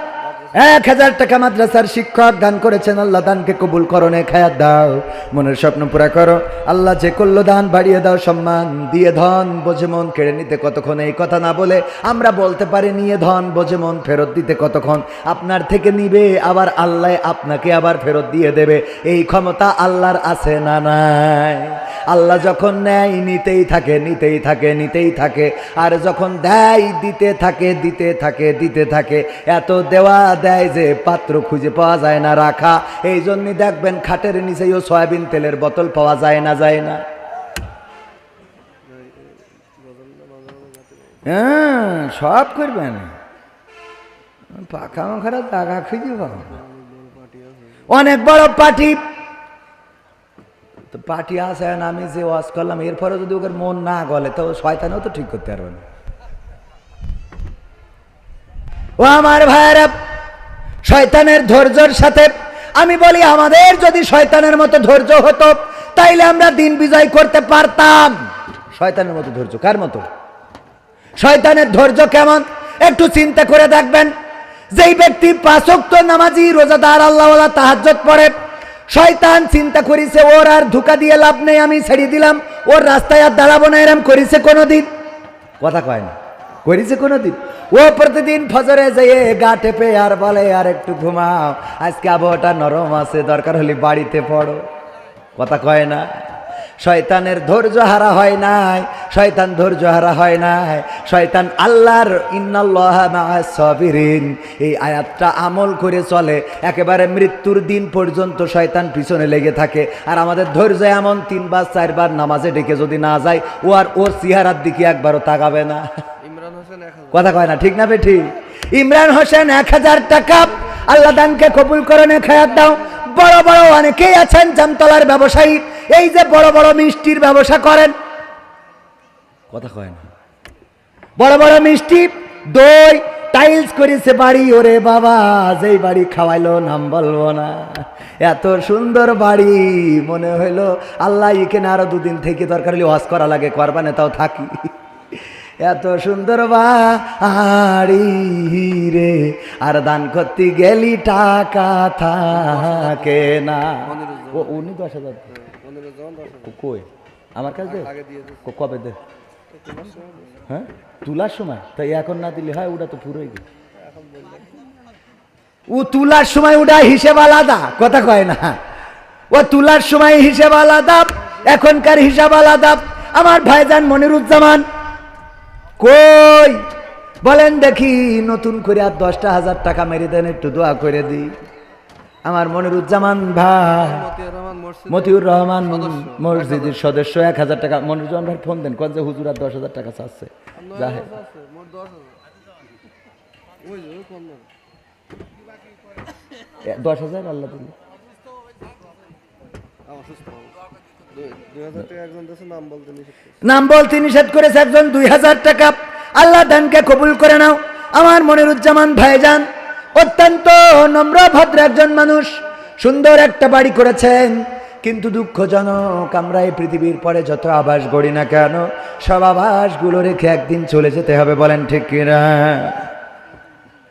1000 টাকা মাদ্রাসার শিক্ষক দান করেছেন, আল্লাহ দানকে কবুল করো, নেক হায়াত দাও, মনের স্বপ্ন পুরা করো। আল্লাহ যে করলো দান বাড়িয়ে দাও, সম্মান দিয়ে ধন বোঝে মন কেড়ে নিতে কতক্ষণ, এই কথা না বলে আমরা বলতে পারি নিয়ে ধন বোঝে মন ফেরত দিতে কতক্ষণ। আপনার থেকে নিবে আবার আল্লাহ আপনাকে আবার ফেরত দিয়ে দেবে, এই ক্ষমতা আল্লাহর আছে না নাই? আল্লাহ যখন নেয় নিতেই থাকে, নিতেই থাকে, নিতেই থাকে, আর যখন দেয় দিতে থাকে, দিতে থাকে, দিতে থাকে। এত দেওয়া দেয় যে পাত্র খুঁজে পাওয়া যায় না রাখা। এই জন্যই দেখবেন খাটের নিচেও সয়াবিন তেলের বোতল পাওয়া যায় না, যায় না? হ্যাঁ, সব করবেন, পাখা মাখারা জায়গা খুঁজে পাবো। অনেক বড় পার্টি তো পার্টি আছে, আমি যে ওয়াজ করলাম এরপরে যদি ওকে মন না গলে তো শয়তানও তো ঠিক করতে পারবে না। ও আমার ভাইয়েরা, শয়তানের ধৈর্যের সাথে আমি বলি, আমাদের যদি শয়তানের মতো ধৈর্য হতো তাইলে আমরা দিন বিজয় করতে পারতাম। শয়তানের মতো ধৈর্য কার মতো? শয়তানের ধৈর্য কেমন একটু চিন্তা করে দেখবেন। যেই ব্যক্তি 5 ওয়াক্ত নামাজি, রোজাদার, আল্লাহওয়ালা, তাহাজ্জুদ পড়ে, শয়তান চিন্তা করিছে ওর আর ধোঁকা দিয়ে লাভ নেই, আমি ছেড়ে দিলাম, ওর রাস্তায় আর দাঁড়াবো না, এরম করিছে কোনোদিন? কথা কয় না, করিছে কোনোদিন? ও প্রতিদিন ফজরে যেয়ে গা টেপে আর বলে আর একটু ঘুমাও, আজকে আবহাওয়াটা নরম আছে, দরকার হলে বাড়িতে পড়ো। কথা কয় না? শয়তানের ধৈর্য হারা হয় নাই, শয়তান ধৈর্য হারা হয় নাই। শয়তান আল্লাহর ইন্নাল্লাহা মাআস সাবিরিন এই আয়াতটা আমল করে চলে, একেবারে মৃত্যুর দিন পর্যন্ত শয়তান পিছনে লেগে থাকে। আর আমাদের ধৈর্য এমন 3 বার 4 বার নামাজে ডেকে যদি না যায়, ও আর ওর চেহারার দিকে একবারও তাকাবে না। কথা কয় না, ঠিক না বেঠি? ইমরান হোসেন 1000 টাকা, আল্লাহ দানকে কবুল করে, নেক হায়াত দাও। বড় বড় অনেকেই আছেন জামতলার ব্যবসায়ী, এই যে বড় বড় মিষ্টির ব্যবসা করেন। কথা কয় না? বড় বড় মিষ্টি, দই, টাইলস করেছে বাড়ি। ওরে বাবা, যেই বাড়ি খাওয়াইলো নাম বলবো না, এত সুন্দর বাড়ি, মনে হইলো আল্লাহ এখানে আরো 2 দিন থেকে দরকার হলে ওয়াজ করা লাগে, করবানে তাও থাকি। এত সুন্দর বাড়ি রে, আর দান করতে গেলি টাকা থাকে না। ও 10,000 কই আমার কাছে কবে দে? হ্যাঁ তুলার সময় তাই এখন না দিলে হয়, ওটা তো পুরোই গেল। ও তুলার সময় ওটা হিসেব আলাদা, কথা কয় না। ও তুলার সময় হিসেব আলাদা, এখনকার হিসাব আলাদা। আমার ভাইজান মনিরুজ্জামান কই বলেন দেখি, নতুন করে আর 10,000 টাকা মেরে দেন, একটু দোয়া করে দিই। আমার মনিরুজ্জামান ভাই, মতিউর রহমান মসজিদের সদস্য, 1,000 টাকা। মনিরুজ্জামান ভাই ফোন দেন, কোন যে হুজুর আর 10,000 টাকা চাচ্ছে। 10,000 আল্লাহ দিল। নাম বলতে নিষেধ করেছে একজন, 2,000 টাকা। আল্লাহ দানকে কবুল করে নাও। আমার মনিরুজ্জামান ভাইজান অত্যন্ত নম্র ভদ্র একজন মানুষ, সুন্দর একটা বাড়ি করেছেন। কিন্তু দুঃখজনক, আমরা এই পৃথিবীর পরে যত আবাস গড়ি না কেন, সব আবাসগুলো রেখে একদিন চলে যেতে হবে, বলেন ঠিক কিনা?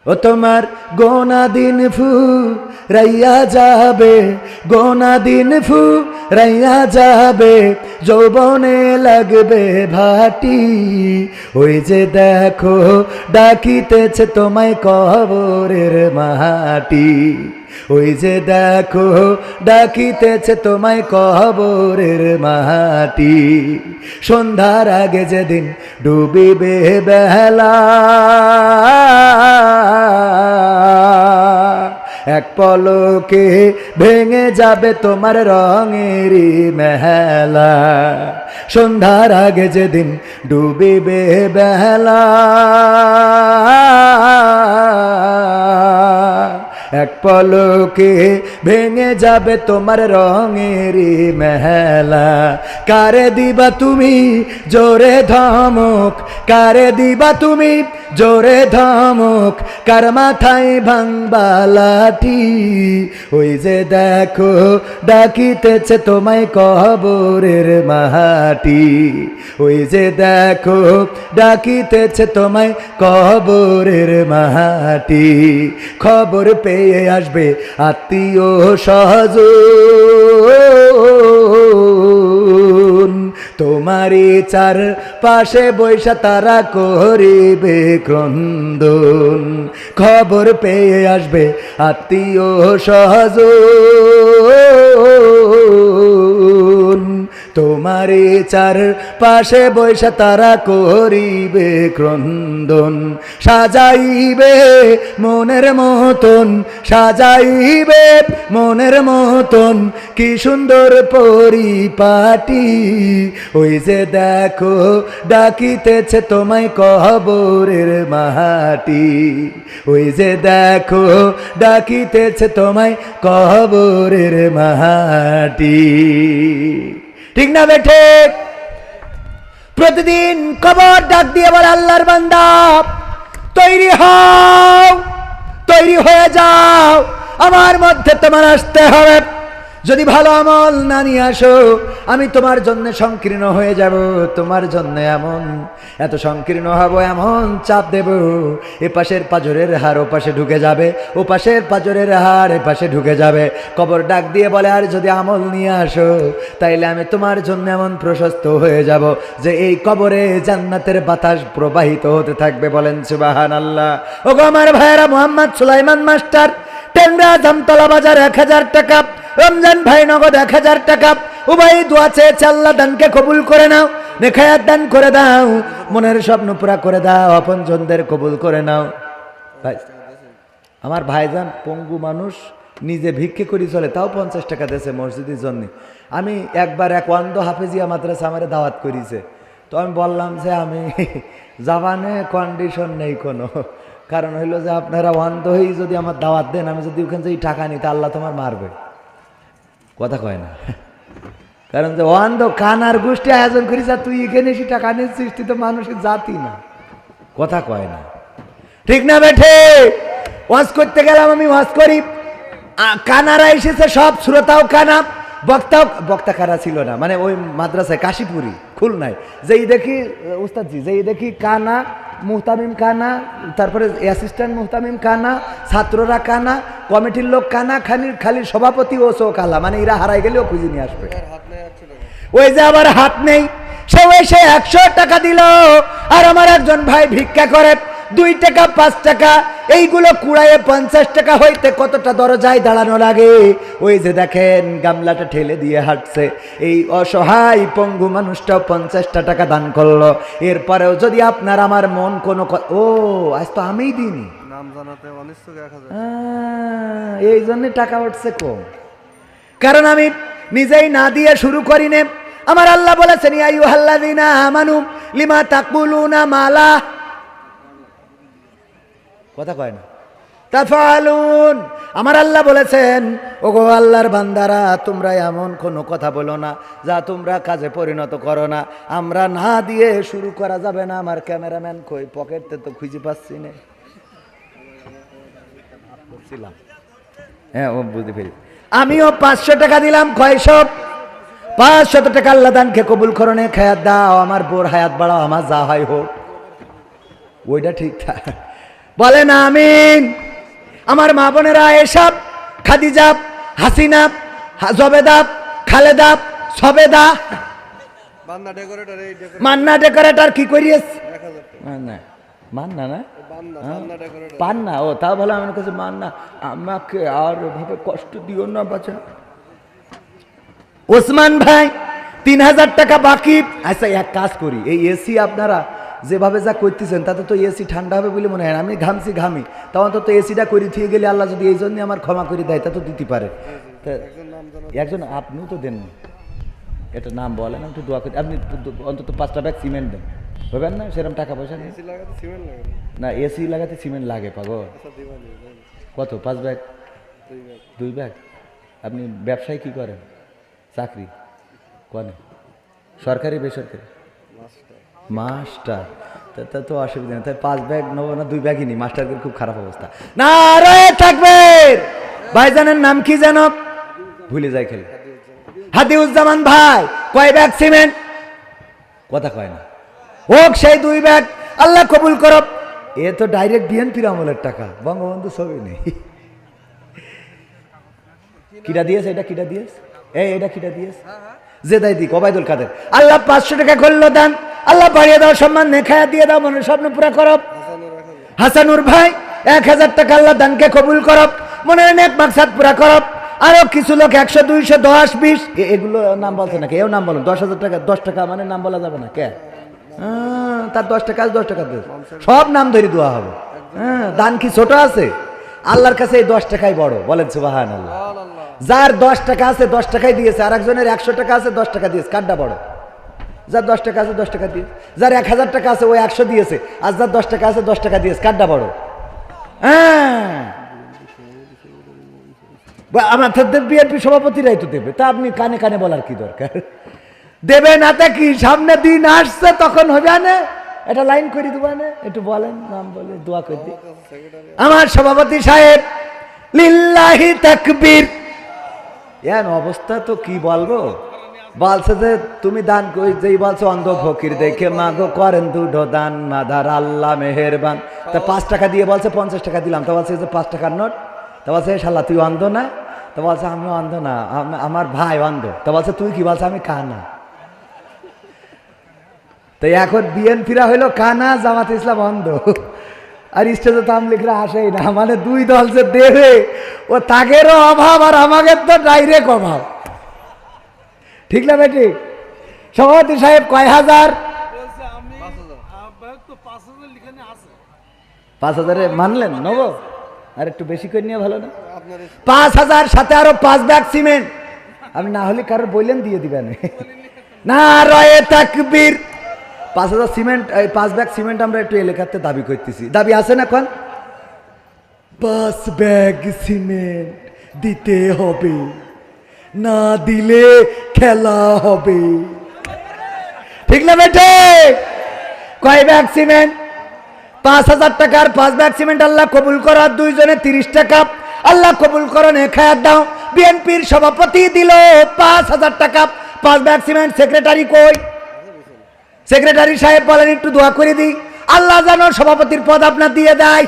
ও তোমার গোনা দিন ফু রাইয়া যাবে, গোনা দিন ফু রাইয়া যাবে, যৌবনে লাগবে ভাটি। ওই যে দেখো ডাকিতেছে তোমায় কবরের মাটি, ওই যে দেখো ডাকিতেছে তোমায় কবরের মাটি। সন্ধ্যার আগে যেদিন ডুবিবে বেলা, এক পলকে ভেঙে যাবে তোমার রঙেরই মেলা। সন্ধ্যার আগে যেদিন ডুবিবে বেলা, এক পলকে ভেঙে যাবে তোমার রঙেরই মেলা। কারে দিবা তুমি জোরে ধমক, কারে দিবা তুমি জোরে ধমক, কার মাথায় ভাঙবা লাঠি। ওই যে দেখো ডাকিতেছে তোমায় কবরের মাটি, ওই যে দেখো ডাকিতেছে তোমায় কবরের মাটি। খবর পেয়ে আসবে আত্মীয় স্বজন, তোমারই চার পাশে বৈশা তারা করিবে ক্রন্দন। খবর পেয়ে আসবে আত্মীয় স্বজন, তোমারই চার পাশে বৈশা তারা করিবে ক্রন্দন। সাজাইবে মনের মতন, সাজাইবে মনের মতন, কি সুন্দর পরিপাটি। ওই যে দেখো ডাকিতেছে তোমায় কবরের মাটি, ওই যে দেখো ডাকিতেছে তোমায় কবরের মাটি। ঠিক না বেঠে? প্রতিদিন কবর ডাক দিয়ে বলে, আল্লাহর বান্দা তৈরি হও, তৈরি হয়ে যাও, আমার মধ্যে তোমার আসতে হবে। যদি ভালো আমল না নিয়ে আসো, আমি তোমার জন্য সংকীর্ণ হয়ে যাব, তোমার জন্য এমন এত সংকীর্ণ হব, এমন চাপ দেব, এ পাশের পাঁজরের হাড় ও পাশে ঢুকে যাবে, ও পাশের পাঁজরের হাড় এ পাশে ঢুকে যাবে। কবর ডাক দিয়ে বলে, আর যদি আমল নিয়ে আসো, তাইলে আমি তোমার জন্য এমন প্রশস্ত হয়ে যাব যে এই কবরে জান্নাতের বাতাস প্রবাহিত হতে থাকবে। বলেন সুবহানাল্লাহ। ও গো আমার ভাইয়েরা, মোহাম্মদ সুলাইমান মাস্টার, টেংরা জামতলা বাজার, 1,000 টাকা। রমজান ভাই নগদ 1,000 টাকা। উভয় দোয়া চেয়েছে, আল্লাহ দানকে কবুল করে নাও, নেখায়াত দান করে দাও, মনের স্বপ্ন পুরা করে দাও, আপনজনদের কবুল করে নাও। ভাই আমার ভাইজান পঙ্গু মানুষ, নিজে ভিক্ষে করি চলে, তাও 50 টাকা দিয়েছে মসজিদের জন্য। আমি একবার এক ওয়ান্দ হাফেজিয়া মাদ্রাসা আমার দাওয়াত করিছে, তো আমি বললাম যে আমি জাবানে কন্ডিশন নেই কোনো, কারণ হইলো যে আপনারা ওয়ান্দ হয়েই যদি আমার দাওয়াত দেন, আমি যদি ওখান থেকে টাকা নিই, তা আল্লাহ তোমার মারবে, কথা কয় না। কারণ যে অন্ধ কানার গোষ্ঠী আয়োজন করিস, তুই এখানে এসে টাকা নিচ্ছিস, তুই তো মানুষের জাতি না, কথা কয় না। ঠিক না বেঠে? ওয়াজ করতে গেলাম, আমি ওয়াজ করি, কানারা এসেছে সব, শ্রোতাও কানা, বক্তা কারা ছিল না, মানে ওই মাদ্রাসায় কাশীপুরি খুলনায় যেই দেখি উস্তাদজি, যেই দেখি কানা, মুহতামিম কানা, তারপরে অ্যাসিস্ট্যান্ট মুহতামিম কানা, ছাত্ররা কানা, কমিটির লোক কানা, খালি সভাপতি ও চোখ আলা, মানে এরা হারাই গেলেও খুঁজে নিয়ে আসবে। ওই যে আবার হাত নেই, সেও এসে 100 টাকা দিল। আর আমার একজন ভাই ভিক্ষা করে 2 টাকা 5 টাকা, এইগুলো কুড়াইয়ে 50 টাকা হইতে কতটা দরজায় দাঁড়ানো লাগে। ওই যে দেখেন গামলাটা ঠেলে দিয়ে হাঁটছে, এই অসহায় পঙ্গু মানুষটাও 50টা টাকা দান করলো। এরপরেও যদি আপনার আমার মন কোনো ও আজ তো আমিই দিইনি, নাম জানাতে অনিচ্ছুক 1000। এই জন্য টাকা উঠছে কম, কারণ আমি নিজেই না দিয়ে শুরু করি নে। আমার আল্লাহ বলেছেন ইয়া আইয়ুহাল্লাযীনা আমানু লিমা তাকুলুনা মালা, কথা কয় না, তাফআলুন। আমার আল্লাহ বলেছেন ওগো আল্লাহর বান্দারা, তোমরা এমন কোনো কথা বলো না যা তোমরা কাজে পরিণত করো না। আমরা না দিয়ে শুরু করা যাবে না। আমার ক্যামেরাম্যান কই, পকেটে তো খুঁজে পাচ্ছি না। হ্যাঁ, ও বুঝতে পেরেছি। আমিও 500 টাকা দিলাম। কয়শো? 500 টাকা। আল্লাহ দানকে কবুল করনে, খায়াত দাও, আমার বোর হায়াত বাড়াও, আমার যা হয় হোক। ওইটা ঠিক বলেন আমিন। আমার মা বোনেরা এসব খাদিজা, হাসিনা, জবেদা, খালেদা, সবেদা, মান্না ডেকোরেটর কি করিস? মান্না না পান্না, ও তাও ভালো। আমার কাছে মান্না, আমাকে আর ভাবে কষ্ট দিও না বাচ্চা। ওসমান ভাই 3000 টাকা বাকি। আচ্ছা এক কাজ করি, এই এসি আপনারা যেভাবে যা করতেছেন তাতে তো এসি ঠান্ডা হবে বলে মনে হয়। আমি ঘামছি ঘামি, তখন তো এসিটা করে দিয়ে গেলে আল্লাহ যদি এই জন্য আমার ক্ষমা করে দেয় তা তো দিতে পারে। একজন আপনিও তো দেন, এটা নাম বলেন, আমি একটু দোয়া করি। আপনি অন্তত 5টা ব্যাগ সিমেন্ট দেন, হবেন না? সেরকম টাকা পয়সা নেই না, এসি লাগাতে সিমেন্ট লাগে পাগল। কত? 5 ব্যাগ? 2 ব্যাগ? আপনি ব্যবসায় কি করেন? চাকরি করেন? সরকারি বেসরকারি? মাস্টার। তা তো অসুবিধা নেই, তাই 5 ব্যাগ নেবো না, 2 ব্যাগই নি। মাস্টারদের খুব খারাপ অবস্থা। না রয়ে থাকবে। ভাইজানের নাম কি যেন? ভুলে যাই খেলে। হাদিউজ্জামান ভাই কয় ব্যাগ সিমেন্ট? কথা কয় না। হোক সেই 2 ব্যাগ, আল্লাহ কবুল করব। এ তো ডাইরেক্ট বিএনপির আমলের টাকা, বঙ্গবন্ধু ছবি নেই। কিটা দিয়েছে? এটা কিটা দিয়েছে? এটা কিটা দিয়েছে? জেদাই দিক ওবায়দুল কাদের। আল্লাহ 500 টাকা করল দান, আল্লাহ বাড়িয়ে দাও, সম্মান নেখায়া দিয়ে দাও, মনের স্বপ্ন পুরা করব। হাসানুর ভাই 1000 টাকা, আল্লাহ দানকে কবুল করব, মনের নেক মাকসাদ পুরা করব। আরো কিছু লোক 100, 200, 10, 20 এগুলো নাম বলছে নাকি? এও নাম বলুন। 10,000 টাকা, 10 টাকা মানে নাম বলা যাবে না কে? তার 10 টাকা 10 টাকা দিয়ে সব নাম ধরে দেওয়া হবে। দান কি ছোট আছে? আল্লাহর কাছে এই 10 টাকাই বড়। বলেন সুবহানাল্লাহ। যার 10 টাকা আছে 10 টাকাই দিয়েছে, আর একজনের 100 টাকা আছে 10 টাকা দিয়েছে, কারটা বড়? যার 10 টাকা আছে 10 টাকা দিয়েছে। যার 1000 টাকা আছে ও 100 দিয়েছে, আর যার 10 টাকা আছে 10 টাকা দিয়েছে, কারটা বড়? আমার বিএনপি সভাপতিরাই তো দেবে, তা আপনি কানে কানে বলার কি দরকার? দেবে না তা কি, সামনে দিন আসছে তখন হবে না? এটা লাইন করে দেবো না? একটু বলেন, নাম বলে দোয়া করে দিই। আমার সভাপতি সাহেব লিল্লাহি তাকবীর। এর অবস্থা তো কি বলবো। বলছে যে তুমি দান কই, যেই বলছো অন্ধ ফকির দেখে মাগো করেন দুটো দান, মাদার আল্লাহ মেহেরবান। তা 5 টাকা দিয়ে বলছে 50 টাকা দিলাম। তা বলছে যে 5 টাকার নোট। তা বলছে শালা তুই অন্ধ না? তা বলছে আমি অন্ধ না, আমার ভাই অন্ধ। তা বলছে তুই কি? বলছে আমি কানা। তো এখন বিএনপিরা হইলো কানা, জামাত ইসলাম অন্ধ। আর স্টেজে তো আমলিগরা আসেই না, মানে 2 দল যে দেবে ও তাগেরও অভাব আর আমাদের তো ডাইরেক্ট অভাব। ঠিক না বেটি? সভাপতি সাহেব কয় হাজার? 5,000 মানলেন নেবো? আর একটু বেশি করে নিয়ে ভালো না? 5,000 সাথে আরো 5 ব্যাগ সিমেন্ট। আপনি না হলে কারোর বললেন দিয়ে দিবেন না। রয়ে তাকবীর। 5,000 সিমেন্ট, 5 ব্যাগ সিমেন্ট আমরা একটু এলাকাতে দাবি করতেছি। দাবি আছে না? এখন 5 ব্যাগ সিমেন্ট দিতে হবে, না দিলে খেলা হবে। ঠিক না বেটে? কয় ব্যাগ সিমেন্ট? 5,000 টাকার 5 ব্যাগ সিমেন্ট আল্লাহ কবুল করার। 2 জনে 30 টাকা, আল্লাহ কবুল করো, নে খায়াত দাও। বিএনপির সভাপতি দিল 5,000 টাকা, 5 ব্যাগ সিমেন্ট। সেক্রেটারি কই? সেক্রেটারি সাহেব বলেন একটু দোয়া করে দিই, আল্লাহ যেন সভাপতির পদ আপনার দিয়ে দেয়।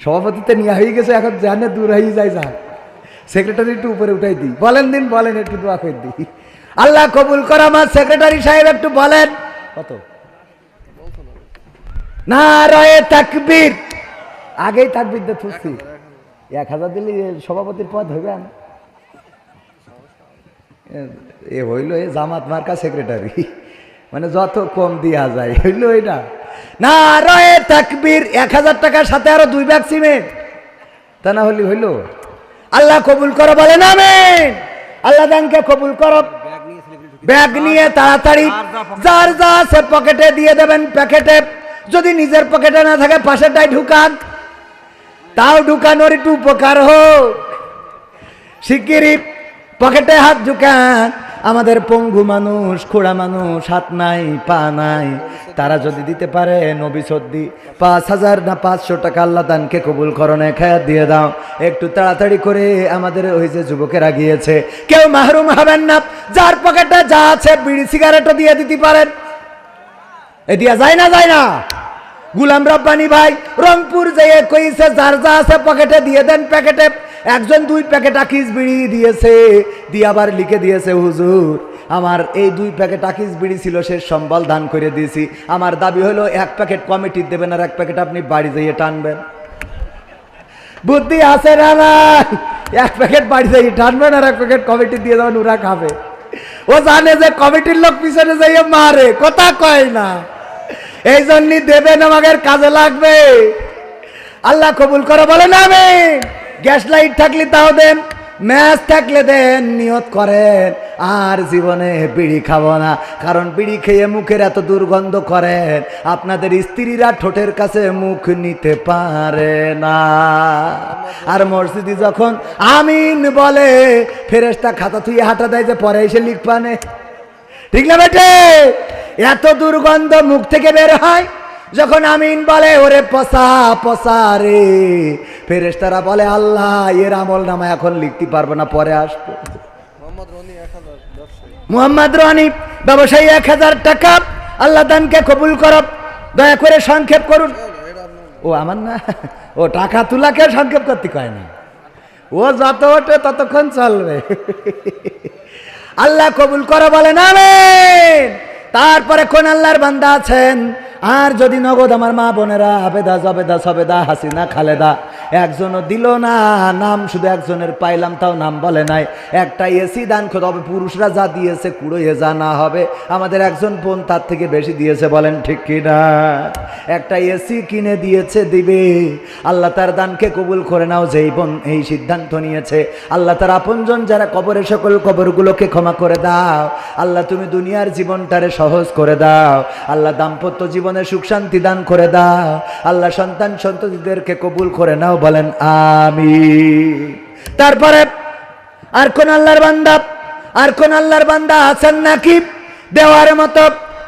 সভাপতিতে নিয়ে হয়ে গেছে, এখন জানে দূর হয়ে যায়। যা সেক্রেটারি একটু উপরে উঠাই দিই, বলেন দিন, বলেন একটু দোয়া করে দিই। আল্লাহ কবুল করা। আমার সেক্রেটারি সাহেব একটু বলেন কত? নারায়ে তাকবীর। আগেই তাকবীর দিয়ে থুসছি। 1000 দিলে সভাপতির পদ হইবেন? এ হইল এ জামাত মার্কা সেক্রেটারি, মানে যত কম দিয়া যায় হইল এটা। নারায়ে তাকবীর। 1000 টাকার সাথে আরো 2 ব্যাগ সিমেন্ট, তা না হলে হইল? আল্লাহ কবুল করো, বলেন আমিন। আল্লাহ দানকে কবুল করো। ব্যাগ নিয়ে তাড়াতাড়ি যার যা আছে পকেটে দিয়ে দেবেন, প্যাকেটে। যদি নিজের পকেটে না থাকে পাশেরটাই ঢুকান, তাও ঢুকানোর একটু উপকার হোক। শিগগিরই পকেটে হাত ঢুকান। আমাদের পঙ্গু মানুষ, খোড়া মানুষ, হাত নাই পা নাই, তারা যদি দিতে পারে নবী সদ্দি 5000 না 500 টাকা আল্লাহ দানকে কবুল করনে খায়াত দিয়ে দাও। একটু তাড়াতাড়ি করে, আমাদের ওই যে যুবকেরা গিয়েছে, কেউ মাহরুম হবেন না। যার পকেটে যা আছে বিড়ি সিগারেটও দিয়ে দিতে পারেন। এ দিয়া যায় না, যায় না? গুলাম রব্বানি ভাই রংপুর যেয়ে কইছে যার যা আছে পকেটে দিয়ে দেন প্যাকেটে। একজন 2 প্যাকেট আকিস বিড়ি দিয়েছে, দিয়ে আবার লিখে দিয়েছে, হুজুর আমার এই 2 প্যাকেট আকিস বিড়ি ছিল, সে সম্বল দান করে দিয়েছি। আমার দাবি হলো 1 প্যাকেট কমিটির দেবেন আর 1 প্যাকেট আপনি বাড়ি যেয়ে টানবেন। বুদ্ধি আছে না? না, 1 প্যাকেট বাড়ি যেয়ে টানবেন আর 1 প্যাকেট কমিটি দিয়ে দেবেন, ওরা খাবে। ও জানে যে কমিটির লোক পিছনে যাইয়ে মারে, কথা কয় না, এই জন্যই দেবেন, আমাদের কাজে লাগবে। আল্লাহ কবুল করো, বলেন আমিন। গ্যাস লাইট থাকলে তাও দেন, ম্যাচ থাকলে দেন, নিয়ত করেন আর জীবনে বিড়ি খাবো না। কারণ বিড়ি খেয়ে মুখের এত দুর্গন্ধ করেন, আপনাদের স্ত্রীরা ঠোঁটের কাছে মুখ নিতে পারে না। আর মসজিদে যখন আমিন বলে, ফেরেশতা খাতা থুয়ে হাঁটা দেয় যে পরে এসে লিখপানে, ঠিক না বেটে? এত দুর্গন্ধ মুখ থেকে বের হয় যখন আমিন বলে, ওরে পচা পচা রে। ফেরেশতারা বলে, আল্লাহ এর আমল নামা এখন লিখতে পারবো না, পরে আসবো। মোহাম্মদ রনি ব্যবসায়ী 1000 টাকা আল্লাহ দানকে কবুল করো। দয়া করে সংক্ষেপ করুন। ও আমার না, ও টাকা তুলাকে সংক্ষেপ করতে কয় না, ও যত ওঠে ততক্ষণ চলবে। আল্লাহ কবুল করো, বলেন আমিন। তারপরে কোন আল্লাহর বান্দা আছেন? আর যদি নগদ আমার মা বোনেরা আবেদা জবেদা সবেদা হাসিনা খালেদা একজনও দিল না, নাম শুধু একজনের পাইলাম, তাও নাম বলে নাই। একটা এসি দান করতে হবে, পুরুষরা যা দিয়েছে কুড়োয়ে যা না হবে, আমাদের একজন বোন তার থেকে বেশি দিয়েছে, বলেন ঠিক কিনা? একটা এসি কিনে দিয়েছে, দিবে। আল্লাহ তার দানকে কবুল করে নাও। যেই বোন এই সিদ্ধান্ত নিয়েছে, আল্লাহ তার আপনজন যারা কবরে, সকল কবরগুলোকে ক্ষমা করে দাও। আল্লাহ তুমি দুনিয়ার জীবনটারে সহজ করে দাও। আল্লাহ দাম্পত্য জীবনে সুখ শান্তি দান করে দাও। আল্লাহ সন্তান সন্ততিদেরকে কবুল করে নাও, বলেন আমিন। তারপরে আর কোন আল্লাহর বান্দা, আর কোন আল্লাহর বান্দা আছেন নাকি দেওয়ার মতো?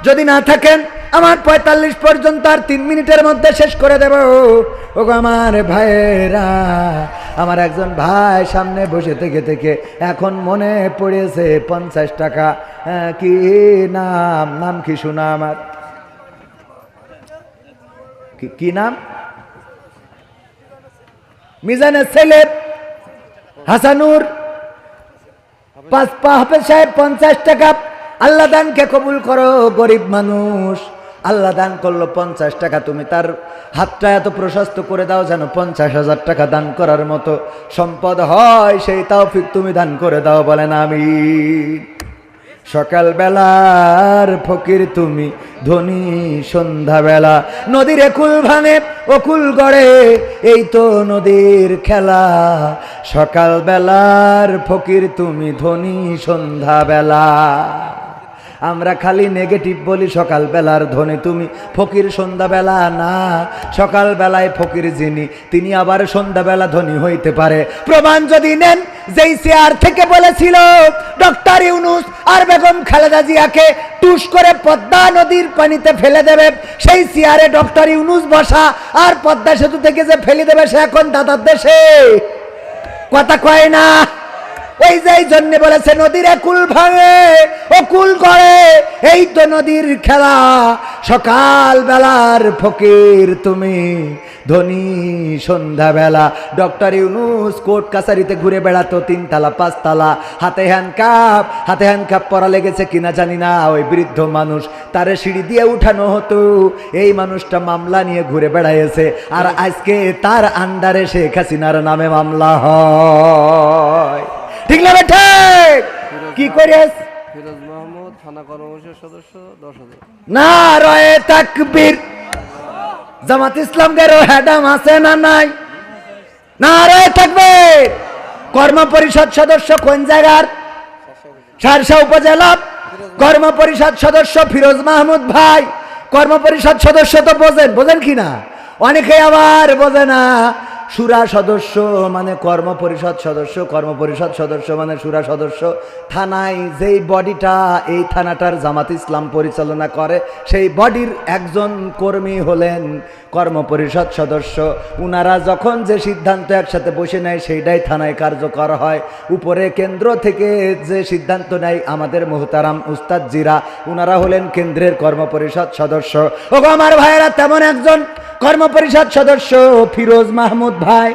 যদি না থাকেন, আমার 45 পর্যন্ত আর 3 মিনিটের মধ্যে শেষ করে দেব। ওগো আমার ভাইয়েরা, আমার একজন ভাই সামনে বসে থেকে থেকে এখন মনে পড়েছে 50 টাকা। কি নাম? নাম কি শোনা আমার? কি নাম? মিজানের ছেলে হাসানুর হাফেজ সাহেব 50 টাকা আল্লাহ দানকে কবুল করো। গরিব মানুষ, আল্লাহ দান করলো 50 টাকা। তুমি তার হাতটা এত প্রশস্ত করে দাও যেন 50,000 টাকা দান করার মতো সম্পদ হয়, সেই তৌফিক তুমি দান করে দাও, বলেন আমিন। সকাল বেলার ফকির তুমি, ধনী সন্ধ্যাবেলা নদীর একুল ভাঙে অকুল গড়ে, এই তো নদীর খেলা। সকাল বেলার ফকির তুমি, ধনী সন্ধ্যাবেলা। আমরা খালি নেগেটিভ বলি, সকাল বেলার ধনী তুমি, ফকির সন্ধ্যাবেলা না। সকাল বেলায় ফকির যিনি, তিনি আবার সন্ধ্যাবেলা ধনী হইতে পারে। প্রমাণ যদি নেন, যেই চেয়ার থেকে বলেছিল ডক্টর ইউনূস আর বেগম খালেদা জিয়াকে টুস করে পদ্মা নদীর পানিতে ফেলে দেবে, সেই চেয়ারে ডক্টর ইউনূস বসা, আর পদ্মা সেতু থেকে যে ফেলে দেবে সে এখন দাদার দেশে, কথা কয় না। ওই যে এই জন্য বলেছে নদীরে কুল ভাঙে ও কুল করে, এই তো নদীর খেলা। সকাল বেলার ফকির তুমি, ধনী সন্ধ্যা বেলা। ডক্টর ইউনূস কোর্ট কাছারিতে ঘুরে বেড়াতো, 3 তালা 5 তালা, হাতে হ্যান্ডকাপ পরা লেগেছে কিনা জানি না। ওই বৃদ্ধ মানুষ, তারে সিঁড়ি দিয়ে উঠানো হতো। এই মানুষটা মামলা নিয়ে ঘুরে বেড়াইছে, আর আজকে তার আন্ডারে শেখ হাসিনার নামে মামলা হয়। ঠিক না বেঠে? কি করিস? ফিরোজ মাহমুদ, থানা কর্মপরিষদ সদস্য, 10,000। নারায়ে তাকবীর। জামাত ইসলামের হেডাম আছে না নাই? নারায়ে তাকবীর। কর্ম পরিষদ সদস্য কোন জায়গার? শার্শা উপজেলা। কর্ম পরিষদ সদস্য ফিরোজ মাহমুদ ভাই। কর্ম পরিষদ সদস্য তো বোঝেন কি না? অনেকে আবার বোঝে না। সুরা সদস্য মানে কর্ম পরিষদ সদস্য, কর্ম পরিষদ সদস্য মানে সুরা সদস্য। থানায় যেই বডিটা, এই থানাটার জামাত ইসলাম পরিচালনা করে, সেই বডির একজন কর্মী হলেন কর্ম পরিষদ সদস্য। উনারা যখন যে সিদ্ধান্ত একসাথে বসে নেয়, সেইটাই থানায় কার্যকর হয়। উপরে কেন্দ্র থেকে যে সিদ্ধান্ত নেয় আমাদের মুহতারাম উস্তাদ জিরা, উনারা হলেন কেন্দ্রের কর্ম পরিষদ সদস্য। ওগো আমার ভাইয়েরা, তেমন একজন কর্ম পরিষদ সদস্য ফিরোজ মাহমুদ ভাই।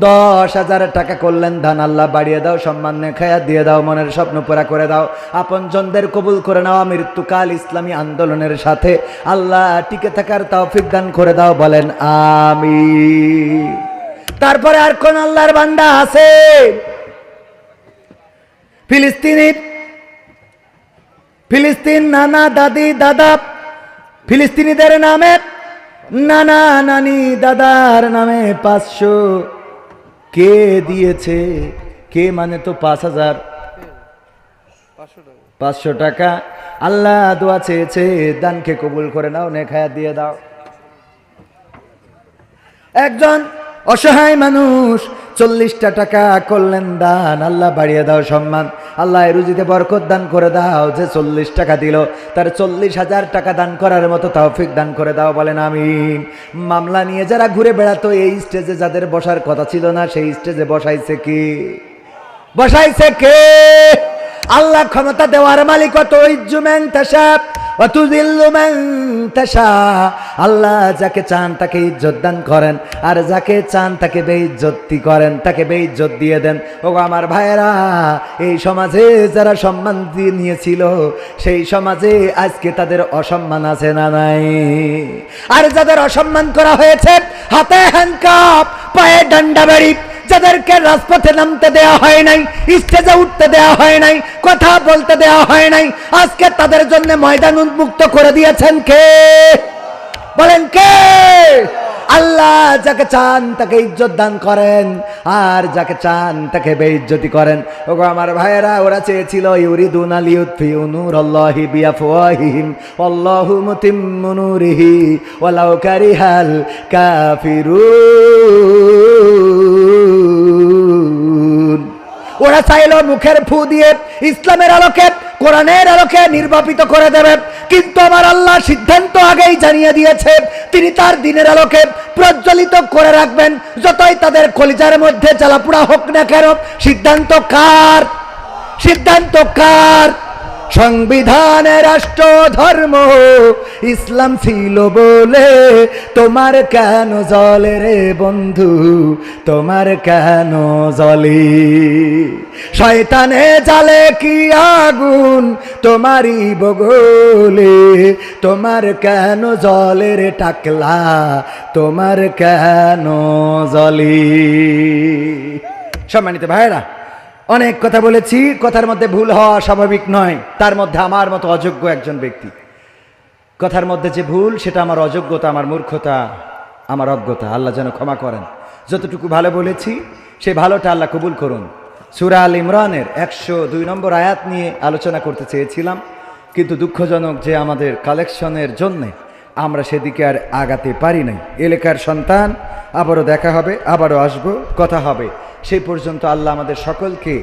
10,000 টাকা করলেন দান। আল্লাহ বাড়িয়ে দাও, সম্মান নেখায়া দিয়ে দাও, মনের স্বপ্ন পুরা করে দাও, আপনজনদের কবুল করে নাও। মৃত্যুকাল ইসলামী আন্দোলনের সাথে আল্লাহ টিকে থাকার তৌফিক দান করে দাও, বলেন আমিন। তারপরে আর কোন আল্লাহর বান্দা আছে? ফিলিস্তিন নানা দাদি দাদা, ফিলিস্তিনিদের নামে নানা নানি দাদার নামে 500 কে দিয়েছে? কে মানে তো 5,000, 500 টাকা। আল্লাহ দোয়া চেয়েছে, দানকে কবুল করে নাও, নেখায়া দিয়ে দাও। একজন অসহায় মানুষ 40টা টাকা করলেন দান। আল্লাহ বাড়িয়ে দাও সম্মান, আল্লাহ রুজিতে বরকত দান করে দাও। যে 40 টাকা দিল, তার 40,000 টাকা দান করার মতো তৌফিক দান করে দাও, বলেন আমিন। মামলা নিয়ে যারা ঘুরে বেড়াতো, এই স্টেজে যাদের বসার কথা ছিল না, সেই স্টেজে বসাইছে কে? আল্লাহ ক্ষমতা দেওয়ার মালিক। আল্লাহ যাকে চান তাকে ইজ্জত দান করেন, আর যাকে চান তাকে বেইজ্জতি করেন, তাকে বেইজ্জত দিয়ে দেন। ও আমার ভাইয়েরা, এই সমাজে যারা সম্মান দিয়ে নিয়েছিল, সেই সমাজে আজকে তাদের অসম্মান আছে না নাই? আর যাদের অসম্মান করা হয়েছে, হাতে হ্যান্ডকাপ, পায়ে ডান্ডা বাড়ি, যাদেরকে রাজপথে নামতে দেয়া হয় নাই, স্টেজে উঠতে দেয়া হয় নাই, কথা বলতে দেয়া হয় নাই, আজকে তাদের জন্য ময়দান উন্মুক্ত করে দিয়েছেন কে? বলেন কে? আল্লাহ যাকে চান তাকে ইজ্জত দান করেন, আর যাকে চান তাকে বেইজ্জতি করেন। ওগো আমার ভাইয়েরা, ওরা চেয়েছিল ইউরিদুনা লিইউতফিউ নূরাল্লাহি বিআফওয়াহিহিম ওয়াল্লাহু মুতিম্মু নূরিহি ওয়ালাউ কারিহাল কাফিরুন। ওরা চাইলো মুখের ফু দিয়ে ইসলামের আলোকে, কোরআনের আলোকে নির্বাপিত করে দেবে, কিন্তু আমার আল্লাহ সিদ্ধান্ত আগেই জানিয়ে দিয়েছে, তিনি তার দিনের আলোকে প্রজ্বলিত করে রাখবেন, যতই তাদের কলিজার মধ্যে জ্বালাপোড়া হোক না কেন। সিদ্ধান্ত কার? সংবিধানে রাষ্ট্র ধর্ম ইসলাম ছিল বলে তোমার কেন জ্বলে রে বন্ধু, তোমার কেন জ্বলে? শয়তানে জ্বালে কি আগুন তোমারই বগলে, তোমার কেন জ্বলে রে টাকলা, তোমার কেন জ্বলে? সম্মানিত ভাইরা, অনেক কথা বলেছি, কথার মধ্যে ভুল হওয়া স্বাভাবিক নয়। তার মধ্যে আমার মতো অযোগ্য একজন ব্যক্তি, কথার মধ্যে যে ভুল, সেটা আমার অযোগ্যতা, আমার মূর্খতা, আমার অজ্ঞতা। আল্লাহ যেন ক্ষমা করেন। যতটুকু ভালো বলেছি, সেই ভালোটা আল্লাহ কবুল করুন। সূরা আল ইমরানের 102 নম্বর আয়াত নিয়ে আলোচনা করতে চেয়েছিলাম, কিন্তু দুঃখজনক যে আমাদের কালেকশনের জন্যে আমরা সেদিকে আর আগাতে পারি নাই। এলাকার সন্তান, আবারও দেখা হবে, আবারও আসবো, কথা হবে। সেই পর্যন্ত আল্লাহ আমাদের সকলকে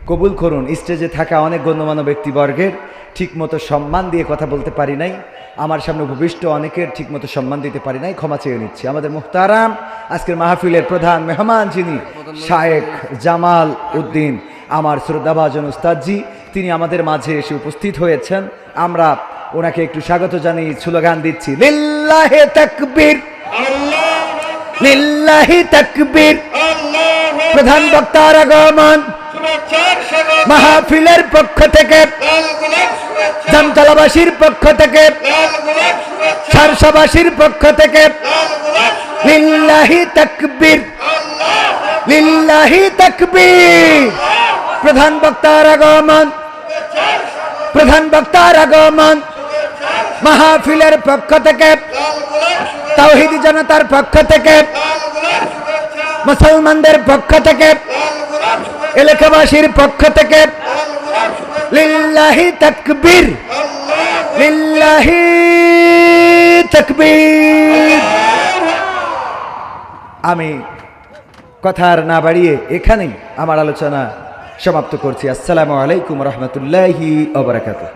কবুল করুন। স্টেজে থাকা অনেক গণ্যমান্য ব্যক্তিবর্গের ঠিকমতো সম্মান দিয়ে কথা বলতে পারি নাই, আমার সামনে উপবিষ্ট অনেকের ঠিকমতো সম্মান দিতে পারি নাই, ক্ষমা চেয়ে নিচ্ছি। আমাদের মুহতারাম আজকের মাহফিলের প্রধান মেহমান যিনি শায়েখ জামাল উদ্দিন আমার শ্রদ্ধাভাজন উস্তাদজি, তিনি আমাদের মাঝে এসে উপস্থিত হয়েছেন। আমরা ওনাকে একটু স্বাগত জানিয়ে স্লোগান দিচ্ছি, লিল্লাহি তাকবীর, লিল্লাহি তাকবীর। প্রধান বক্তার আগমন, মাহফিলের পক্ষ থেকে, জামতলাবাসীর পক্ষ থেকে, সারসাবাসীর পক্ষ থেকে লিল্লাহি তাকবীর, লিল্লাহি তাকবীর। প্রধান বক্তার আগমন, প্রধান বক্তার আগমন, মাহফিলের পক্ষ থেকে, তাওহীদি জনতার পক্ষ থেকে, মুসলমানদের পক্ষ থেকে, এলাকাবাসীর পক্ষ থেকে লিল্লাহি তাকবীর, লিল্লাহি তাকবীর। আমি কথা আর না বাড়িয়ে এখানেই আমার আলোচনা সমাপ্ত করছি। আসসালামু আলাইকুম রহমতুল্লাহি ওয়া বারাকাতুহু।